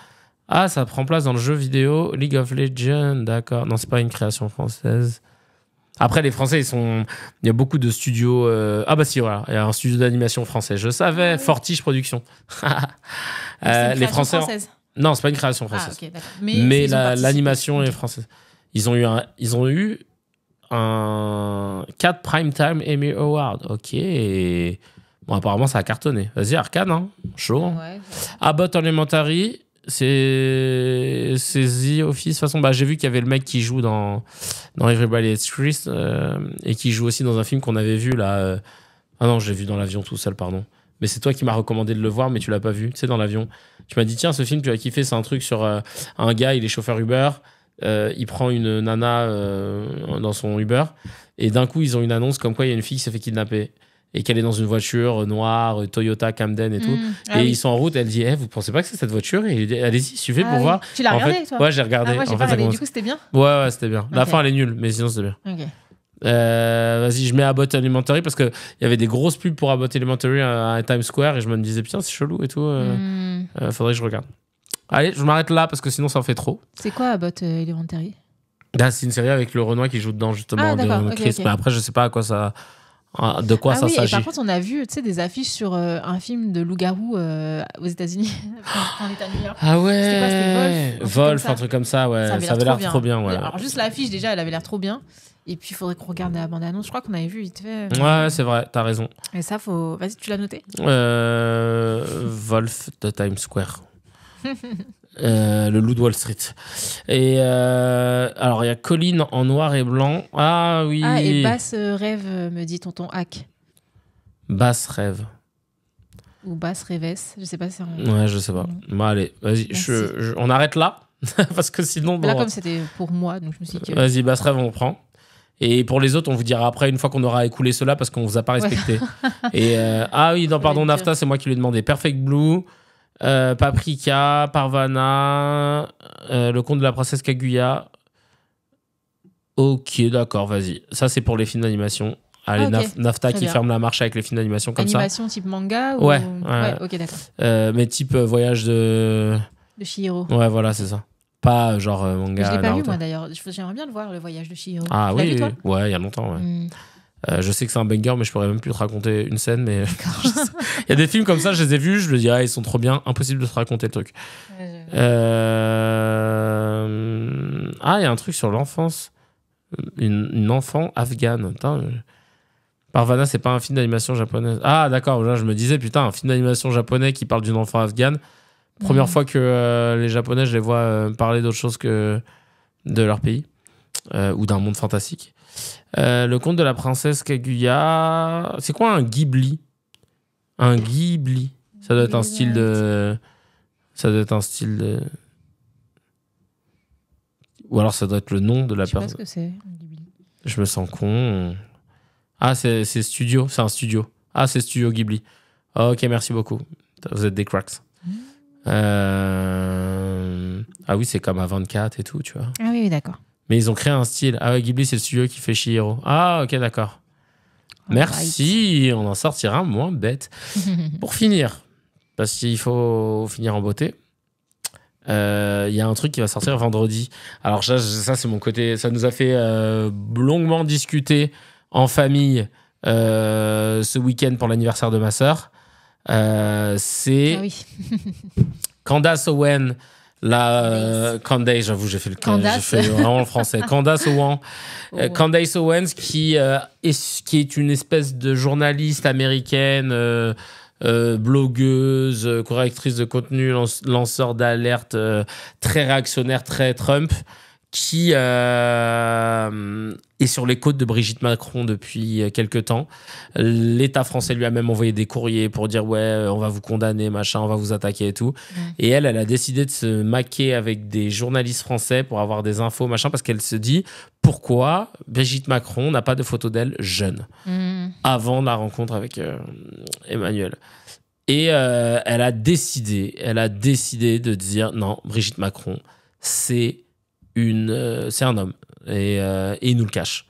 Ah, ça prend place dans le jeu vidéo League of Legends, d'accord. Non, c'est pas une création française. Après, les Français, il y a beaucoup de studios... Ah bah si, voilà, il y a un studio d'animation français. Je savais, Fortige Productions. Les Français... Française. Non, c'est pas une création française. Ah, ok, d'accord. Mais ils ont participé. l'animation est française. Ils ont eu un 4 Primetime Emmy Award. Ok. Bon, apparemment, ça a cartonné. Vas-y, Arcane, hein. Chaud. Hein. Ouais. Abbott Elementary, c'est The Office. De toute façon, j'ai vu qu'il y avait le mec qui joue dans Everybody Hates Chris et qui joue aussi dans un film qu'on avait vu là. Ah non, je l'ai vu dans l'avion tout seul, pardon. Mais c'est toi qui m'as recommandé de le voir, mais tu l'as pas vu, tu sais, dans l'avion. Tu m'as dit, tiens, ce film, tu vas kiffer, c'est un truc sur un gars, il est chauffeur Uber, il prend une nana dans son Uber, et d'un coup, ils ont une annonce comme quoi il y a une fille qui s'est fait kidnapper, et qu'elle est dans une voiture noire, Toyota Camden et tout. Et ils sont en route, elle dit, vous pensez pas que c'est cette voiture? Et il dit, allez-y, suivez pour voir. Tu l'as En regardé, fait, toi? Ouais, j'ai regardé. Moi, j'ai En pas fait, ça regardé. commence- Du coup, c'était bien? Ouais, c'était bien. La Ok. fin, elle est nulle, mais sinon, c'était bien. Ok. Vas-y, je mets Abbott Elementary parce qu'il y avait des grosses pubs pour Abbott Elementary à Times Square et je me disais, putain, c'est chelou et tout. Faudrait que je regarde. Allez, je m'arrête là parce que sinon, ça en fait trop. C'est quoi Abbott Elementary? Là, c'est une série avec le Renoir qui joue dedans, justement, Ah, d'accord, de ok, Chris. ok. Mais après, je sais pas à quoi ça. De quoi ça oui, et s'agit. par contre, on a vu des affiches sur un film de loup-garou aux États-Unis quand on était à New York. Ah C'était quoi, c'était ouais, Wolf, un truc comme ça, ouais. Ça avait l'air trop bien, ouais. Alors, juste l'affiche, déjà, elle avait l'air trop bien. Et puis, il faudrait qu'on regarde la bande-annonce. Je crois qu'on avait vu vite fait. Ouais, c'est vrai, t'as raison. Et ça, faut. Vas-y, tu l'as noté? Wolf de Times Square. Le loup de Wall Street. Et alors, il y a Colline en noir et blanc. Ah oui. Ah, et Basse Rêve, me dit tonton Hack. Basse Rêve. Ou Basse Rêvesse. Je sais pas si c'est en. Ouais, je sais pas. Bon, allez, vas-y. On arrête là. Parce que sinon. Là, comme c'était pour moi, donc je me suis dit que. Vas-y, Basse Rêve, on reprend. Et pour les autres, on vous dira après, une fois qu'on aura écoulé cela, parce qu'on vous a pas respecté. Et ah oui, non, pardon, NAFTA, c'est moi qui lui ai demandé. Perfect Blue, Paprika, Parvana, Le Conte de la Princesse Kaguya. Ok, d'accord, vas-y. Ça, c'est pour les films d'animation. Allez, NAFTA Très qui bien. ferme la marche avec les films d'animation comme Animation type manga ou... Ouais. ok, d'accord. Mais type voyage de Chihiro. Ouais, voilà, c'est ça. Pas genre manga. Je l'ai pas Naruto. vu, moi, d'ailleurs. J'aimerais bien le voir, le voyage de Chihiro. Ah Tu l'as oui, vu, toi ouais, il y a longtemps. Ouais. Je sais que c'est un banger, mais je pourrais même plus te raconter une scène. Mais il y a des films comme ça, je les ai vus, je me dis, ah, ils sont trop bien, impossible de te raconter le truc. Ah, il y a un truc sur l'enfance. Une enfant afghane. Putain, Parvana, c'est pas un film d'animation japonaise. Ah, d'accord, là, je me disais, putain, un film d'animation japonais qui parle d'une enfant afghane. Première fois que les Japonais, je les vois parler d'autre chose que de leur pays ou d'un monde fantastique. Le conte de la princesse Kaguya. C'est quoi un Ghibli? Un Ghibli. Ça doit être un style de. Ça doit être un style de. Ou alors ça doit être le nom de la personne. Je sais pas ce que c'est. Un Ghibli. Je me sens con. Ah, c'est studio. C'est un studio. Ah, c'est Studio Ghibli. Ok, merci beaucoup. Vous êtes des cracks. Ah oui, c'est comme à 24 et tout, tu vois. Ah oui, d'accord. Mais ils ont créé un style. Ah ouais, Ghibli, c'est le studio qui fait Chihiro. Ah, ok, d'accord. Merci, on en sortira moins bête. Pour finir, parce qu'il faut finir en beauté, il y a un truc qui va sortir vendredi. Alors ça c'est mon côté. Ça nous a fait longuement discuter en famille ce week-end pour l'anniversaire de ma sœur. C'est Candace Owen. Candace, j'avoue, j'ai fait vraiment le français. Candace Owen. Candace Owens qui est une espèce de journaliste américaine, blogueuse, correctrice de contenu, lanceur d'alerte, très réactionnaire, très Trump, qui est sur les côtes de Brigitte Macron depuis quelques temps. L'État français lui a même envoyé des courriers pour dire ouais, on va vous condamner, machin, on va vous attaquer et tout. Et elle a décidé de se maquer avec des journalistes français pour avoir des infos, machin, parce qu'elle se dit pourquoi Brigitte Macron n'a pas de photo d'elle jeune avant la rencontre avec Emmanuel. Et elle a décidé de dire non, Brigitte Macron, c'est un homme et il nous le cache.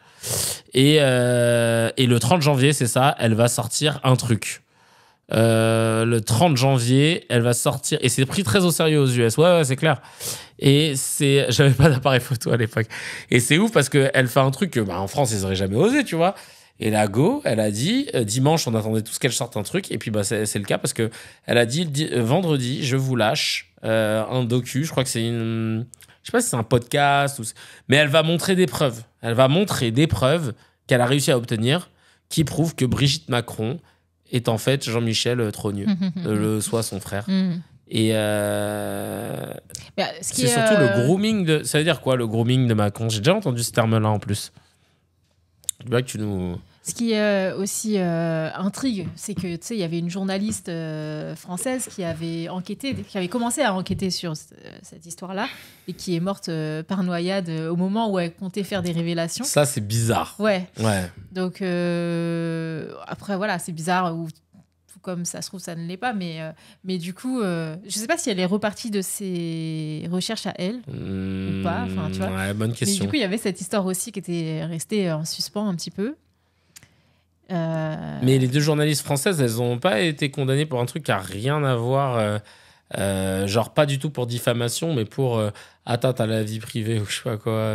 Et le 30 janvier, c'est ça, elle va sortir un truc. Le 30 janvier, elle va sortir, et c'est pris très au sérieux aux US. Ouais, c'est clair. Et j'avais pas d'appareil photo à l'époque. Et c'est ouf parce qu'elle fait un truc que en France, ils auraient jamais osé, tu vois. Et la Go, elle a dit, dimanche, on attendait tous qu'elle sorte un truc, et puis c'est le cas parce que elle a dit, vendredi, je vous lâche un docu, je crois que c'est une... Je sais pas si c'est un podcast, mais elle va montrer des preuves. Elle va montrer des preuves qu'elle a réussi à obtenir qui prouvent que Brigitte Macron est en fait Jean-Michel Trogneux, soit son frère. Et c'est surtout le grooming de... Ça veut dire quoi, le grooming de Macron? J'ai déjà entendu ce terme-là en plus. Je veux que tu nous... Ce qui aussi intrigue, c'est que tu sais, il y avait une journaliste française qui avait commencé à enquêter sur cette histoire-là et qui est morte par noyade au moment où elle comptait faire des révélations. Ça, c'est bizarre. Ouais. Donc après, voilà, c'est bizarre ou comme ça se trouve, ça ne l'est pas, mais du coup, je sais pas si elle est repartie de ses recherches à elle ou pas. Enfin, tu vois. Ouais, bonne question. Mais du coup, il y avait cette histoire aussi qui était restée en suspens un petit peu. Mais les deux journalistes françaises, elles n'ont pas été condamnées pour un truc qui n'a rien à voir, genre pas du tout pour diffamation, mais pour atteinte à la vie privée ou je sais pas quoi.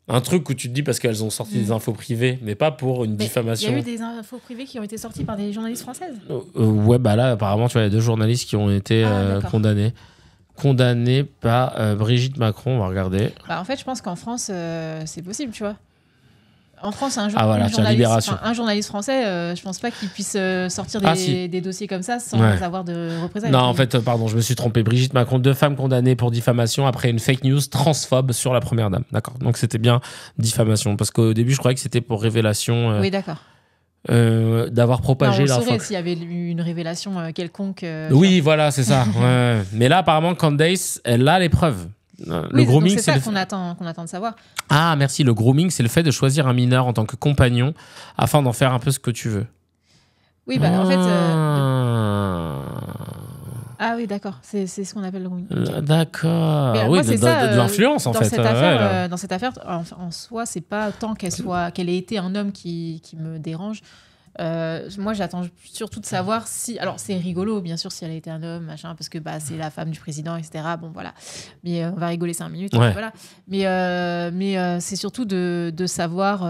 Un truc où tu te dis parce qu'elles ont sorti des infos privées, mais pas pour une diffamation. Il y a eu des infos privées qui ont été sorties par des journalistes françaises. Ouais, bah là, apparemment, tu vois, il y a deux journalistes qui ont été condamnés. Condamnés par Brigitte Macron, on va regarder. Bah, en fait, je pense qu'en France, c'est possible, tu vois. En France, un journaliste français, je pense pas qu'il puisse sortir des dossiers comme ça sans avoir de représailles. Non, en fait, pardon, je me suis trompé. Brigitte Macron, 2 femmes condamnées pour diffamation après une fake news transphobe sur la première dame. D'accord. Donc c'était bien diffamation. Parce qu'au début, je croyais que c'était pour révélation. Oui, d'accord. D'avoir propagé la saurait s'il y avait eu une révélation quelconque. Oui, voilà, c'est ça. Ouais. Mais là, apparemment, Candace, elle a les preuves. Le grooming, c'est ça qu'on attend de savoir. Ah, merci. Le grooming, c'est le fait de choisir un mineur en tant que compagnon afin d'en faire un peu ce que tu veux. Oui, en fait. Ah oui, d'accord. C'est ce qu'on appelle le grooming. D'accord. Mais oui, moi, c'est ça, de l'influence, en fait. Dans cette affaire, en soi, c'est pas tant qu'elle ait été un homme qui me dérange. Moi, j'attends surtout de savoir si. Alors, c'est rigolo, bien sûr, si elle a été un homme, machin, parce que c'est la femme du président, etc. Bon, voilà. Mais on va rigoler 5 minutes. Ouais. Voilà. Mais c'est surtout de savoir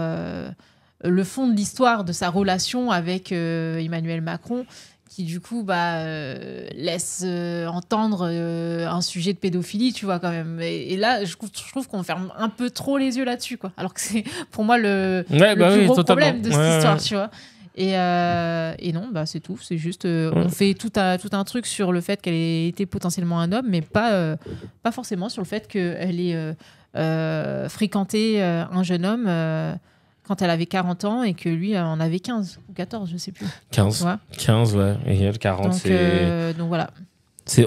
le fond de l'histoire de sa relation avec Emmanuel Macron, qui du coup laisse entendre un sujet de pédophilie, tu vois, quand même. Et là, je trouve qu'on ferme un peu trop les yeux là-dessus, quoi. Alors que c'est pour moi le plus gros problème de cette histoire, tu vois. Et non, c'est tout. C'est juste, on fait tout un truc sur le fait qu'elle ait été potentiellement un homme, mais pas forcément sur le fait qu'elle ait fréquenté un jeune homme quand elle avait 40 ans et que lui en avait 15 ou 14, je sais plus. 15, ouais. 15, ouais. Et elle, 40, donc voilà.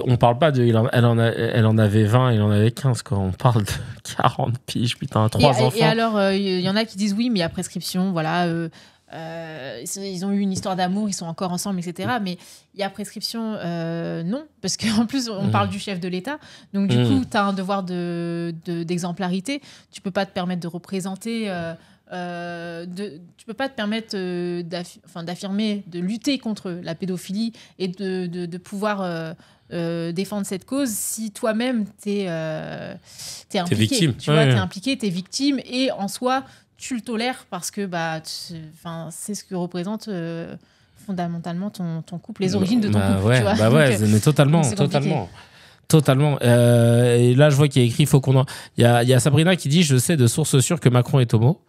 On parle pas de... Elle en avait 20, il en avait 15, quoi. On parle de 40 piges, putain, 3 enfants. Et alors, il y en a qui disent oui, mais il y a prescription, voilà... ils ont eu une histoire d'amour, ils sont encore ensemble, etc. Mais il y a prescription, non, parce qu'en plus on parle du chef de l'État, donc du coup tu as un devoir d'exemplarité. Tu peux pas te permettre de représenter, tu peux pas te permettre d'affirmer, de lutter contre la pédophilie et de pouvoir défendre cette cause si toi-même t'es impliqué. T'es victime. Tu vois, t'es impliqué, t'es victime, et en soi tu le tolères parce que c'est ce que représente fondamentalement ton couple, les origines de ton couple. Ouais, tu vois. Mais totalement. Et là, je vois qu'il y a écrit, il y a Sabrina qui dit, je sais de sources sûres que Macron est homo.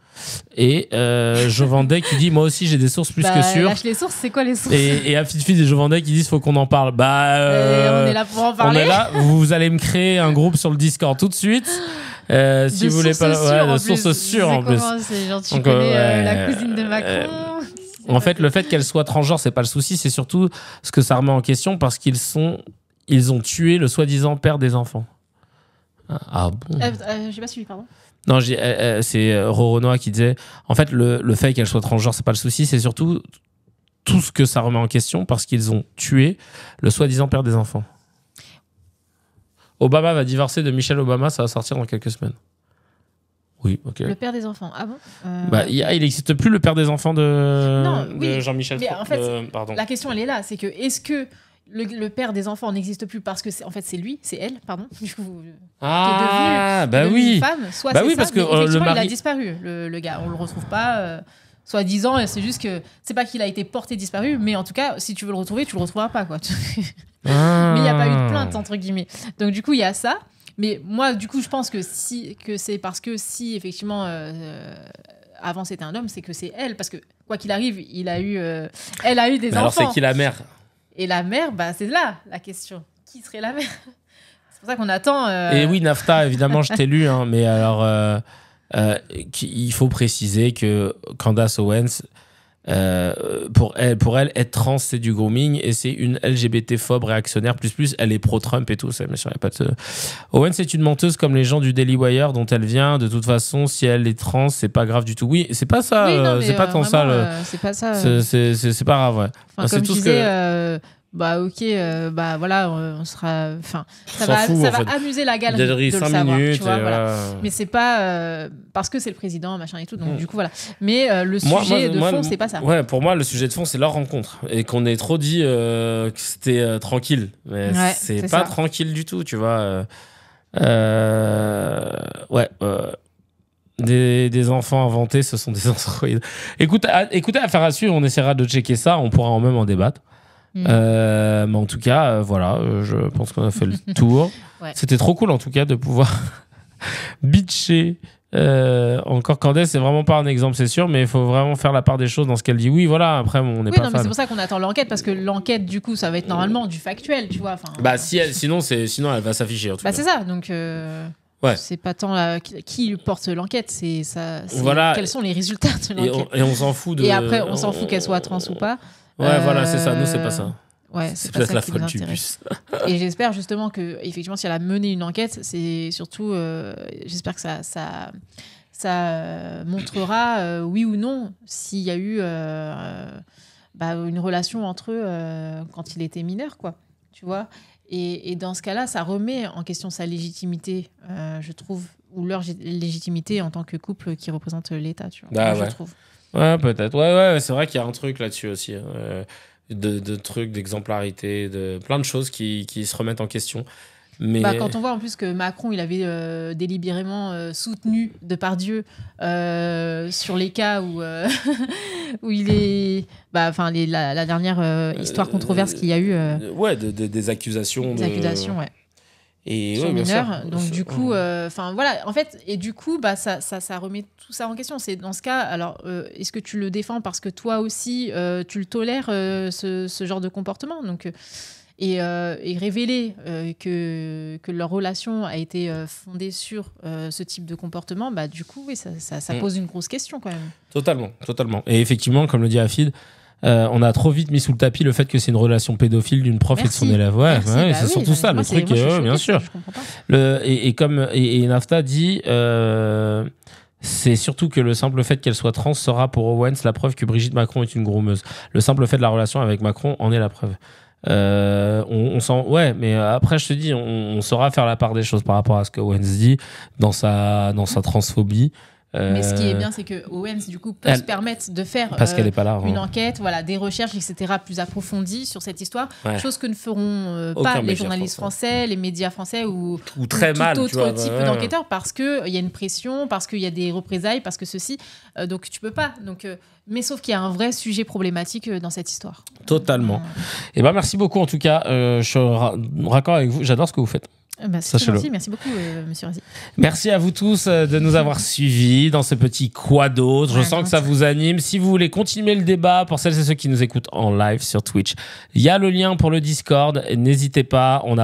Et Jovandais qui dit, moi aussi j'ai des sources plus que sûres. Lâche les sources, c'est quoi les sources? Et Afidfid et Jovandais qui disent, faut qu'on en parle. On est là pour en parler. On est là, vous allez me créer un groupe sur le Discord tout de suite. Si vous voulez pas, de sources sûres en plus. C'est genre, tu connais la cousine de Macron. En fait, le fait qu'elle soit transgenre, c'est pas le souci, c'est surtout ce que ça remet en question parce qu'ils ont tué le soi-disant père des enfants. Ah bon? J'ai pas suivi, pardon. Non, c'est Roronoa qui disait, en fait, le fait qu'elle soit transgenre, c'est pas le souci, c'est surtout tout ce que ça remet en question parce qu'ils ont tué le soi-disant père des enfants. Obama va divorcer de Michelle Obama, ça va sortir dans quelques semaines. Oui, ok. Le père des enfants, ah bon? Il n'existe plus le père des enfants de Jean-Michel. Mais en fait, la question elle est là, c'est que est-ce que le père des enfants n'existe plus parce que c'est lui, c'est elle, pardon, du coup, qui est devenu une femme, soit c'est ça, parce que le mari... il a disparu, le gars, on le retrouve pas. Soi-disant, c'est juste que c'est pas qu'il a été porté disparu, mais en tout cas, si tu veux le retrouver, tu le retrouveras pas, quoi. Mais il n'y a pas eu de plainte, entre guillemets. Donc du coup, il y a ça. Mais moi, du coup, je pense que c'est parce que si effectivement avant c'était un homme, c'est que c'est elle, parce que quoi qu'il arrive, elle a eu des enfants. Alors c'est qui la mère? Et la mère, c'est là la question. Qui serait la mère? C'est pour ça qu'on attend. Et oui, Nafta, évidemment, je t'ai lu, hein, mais alors il faut préciser que Candace Owens, pour elle, être trans, c'est du grooming et c'est une LGBT-phobe réactionnaire plus. Elle est pro-Trump et tout. Ça, mais pas de... Owens est une menteuse comme les gens du Daily Wire dont elle vient. De toute façon, si elle est trans, c'est pas grave du tout. Oui, c'est pas ça. Oui, c'est pas tant ça. C'est pas ça. C'est pas grave, ouais. Enfin, comme je disais, voilà, on sera. Enfin, ça va amuser la galerie de le savoir. Tu vois, voilà. Mais c'est pas parce que c'est le président, machin et tout. Donc du coup voilà. Mais le sujet de fond, c'est pas ça. Ouais, pour moi, le sujet de fond, c'est leur rencontre et qu'on ait trop dit que c'était tranquille. Mais c'est pas tranquille du tout, tu vois. Des enfants inventés, ce sont des androïdes. Écoutez, affaire à suivre, on essaiera de checker ça. On pourra même en débattre. Mais en tout cas, voilà, je pense qu'on a fait le tour. Ouais. C'était trop cool en tout cas de pouvoir bitcher encore Candace. C'est vraiment pas un exemple, c'est sûr, mais il faut vraiment faire la part des choses dans ce qu'elle dit. Oui, voilà, après on n'est pas fan. C'est pour ça qu'on attend l'enquête, parce que l'enquête du coup ça va être normalement du factuel, tu vois. Sinon elle va s'afficher en tout cas. C'est ça, donc c'est pas tant qui porte l'enquête, c'est ça. Voilà. Quels sont les résultats de l'enquête. Et on s'en fout de. Et après on s'en fout qu'elle soit trans ou pas. Ouais, voilà, c'est ça. Nous, c'est pas ça. Ouais, C'est pas peut-être ça la qui faute nous du intéresse. bus. Et j'espère justement que, effectivement, si elle a mené une enquête, c'est surtout, j'espère que ça montrera, oui ou non, s'il y a eu une relation entre eux quand il était mineur, quoi. Tu vois. Et dans ce cas-là, ça remet en question sa légitimité, je trouve, ou leur légitimité en tant que couple qui représente l'État, tu vois. Ah, Moi, ouais. je trouve. Ouais, peut-être. Ouais, c'est vrai qu'il y a un truc là-dessus aussi. De trucs, d'exemplarité, de plein de choses qui se remettent en question. Mais Quand on voit en plus que Macron, il avait délibérément soutenu Depardieu sur les cas où, où il est... la dernière histoire controverse qu'il y a eu... ouais, des accusations. Des accusations, ouais. Et sur ouais, bien mineurs. sûr. Donc du coup, voilà, en fait, et du coup, ça remet tout ça en question. C'est dans ce cas, alors, est-ce que tu le défends parce que toi aussi, tu le tolères, ce genre de comportement? Donc, et révéler que leur relation a été fondée sur ce type de comportement, du coup, oui, ça pose une grosse question quand même. Totalement. Et effectivement, comme le dit Afid, on a trop vite mis sous le tapis le fait que c'est une relation pédophile d'une prof et de son élève. Ouais, c'est surtout ça, le truc. Bien sûr. Et Nafta dit, c'est surtout que le simple fait qu'elle soit trans sera pour Owens la preuve que Brigitte Macron est une groomeuse. Le simple fait de la relation avec Macron en est la preuve. Ouais, mais après je te dis, on saura faire la part des choses par rapport à ce que Owens dit dans sa transphobie. Mais ce qui est bien, c'est que Owens, du coup, peut se permettre de faire parce qu'elle est pas là, une enquête, voilà, des recherches, etc., plus approfondies sur cette histoire, chose que ne feront pas les journalistes français, les médias français ou très tout mal, autre type d'enquêteurs, parce qu'il y a une pression, parce qu'il y a des représailles, parce que ceci. Donc, tu peux pas. Donc, mais sauf qu'il y a un vrai sujet problématique dans cette histoire. Totalement. Et merci beaucoup, en tout cas. Je suis raccord avec vous. J'adore ce que vous faites. C'est gentil, merci beaucoup, monsieur Razi. Merci à vous tous de nous avoir suivis dans ce petit quado. Je sens que ça vous anime. Si vous voulez continuer le débat, pour celles et ceux qui nous écoutent en live sur Twitch, il y a le lien pour le Discord. N'hésitez pas. On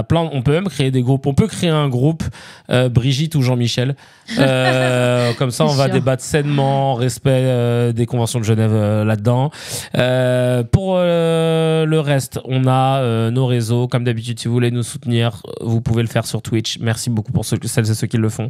peut même créer des groupes. On peut créer un groupe Brigitte ou Jean-Michel. Comme ça, on va débattre sainement, respect des conventions de Genève là-dedans. Pour le reste, on a nos réseaux. Comme d'habitude, si vous voulez nous soutenir, vous pouvez le faire sur Twitch. Merci beaucoup pour celles et ceux qui le font.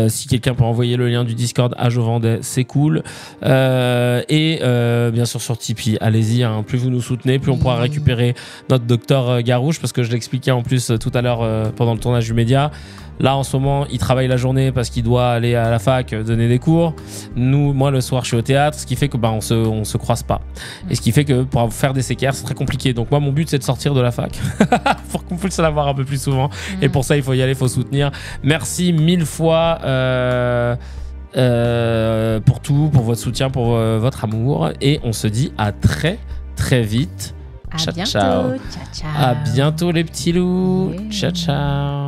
Si quelqu'un peut envoyer le lien du Discord à Jovandais, c'est cool. Et bien sûr sur Tipeee, allez-y. Plus vous nous soutenez, plus on pourra récupérer notre docteur Garouche, parce que je l'expliquais en plus tout à l'heure pendant le tournage du média. Là, en ce moment, il travaille la journée parce qu'il doit aller à la fac donner des cours. Moi, le soir, je suis au théâtre, ce qui fait que on se croise pas. Et ce qui fait que pour faire des CKR, c'est très compliqué. Donc moi, mon but, c'est de sortir de la fac pour qu'on puisse la voir un peu plus souvent. Et pour ça, il faut y aller, il faut soutenir. Merci 1000 fois pour tout, pour votre soutien, pour votre amour. Et on se dit à très, très vite. À bientôt. Ciao. Ciao, ciao. À bientôt, les petits loups. Ciao, ciao.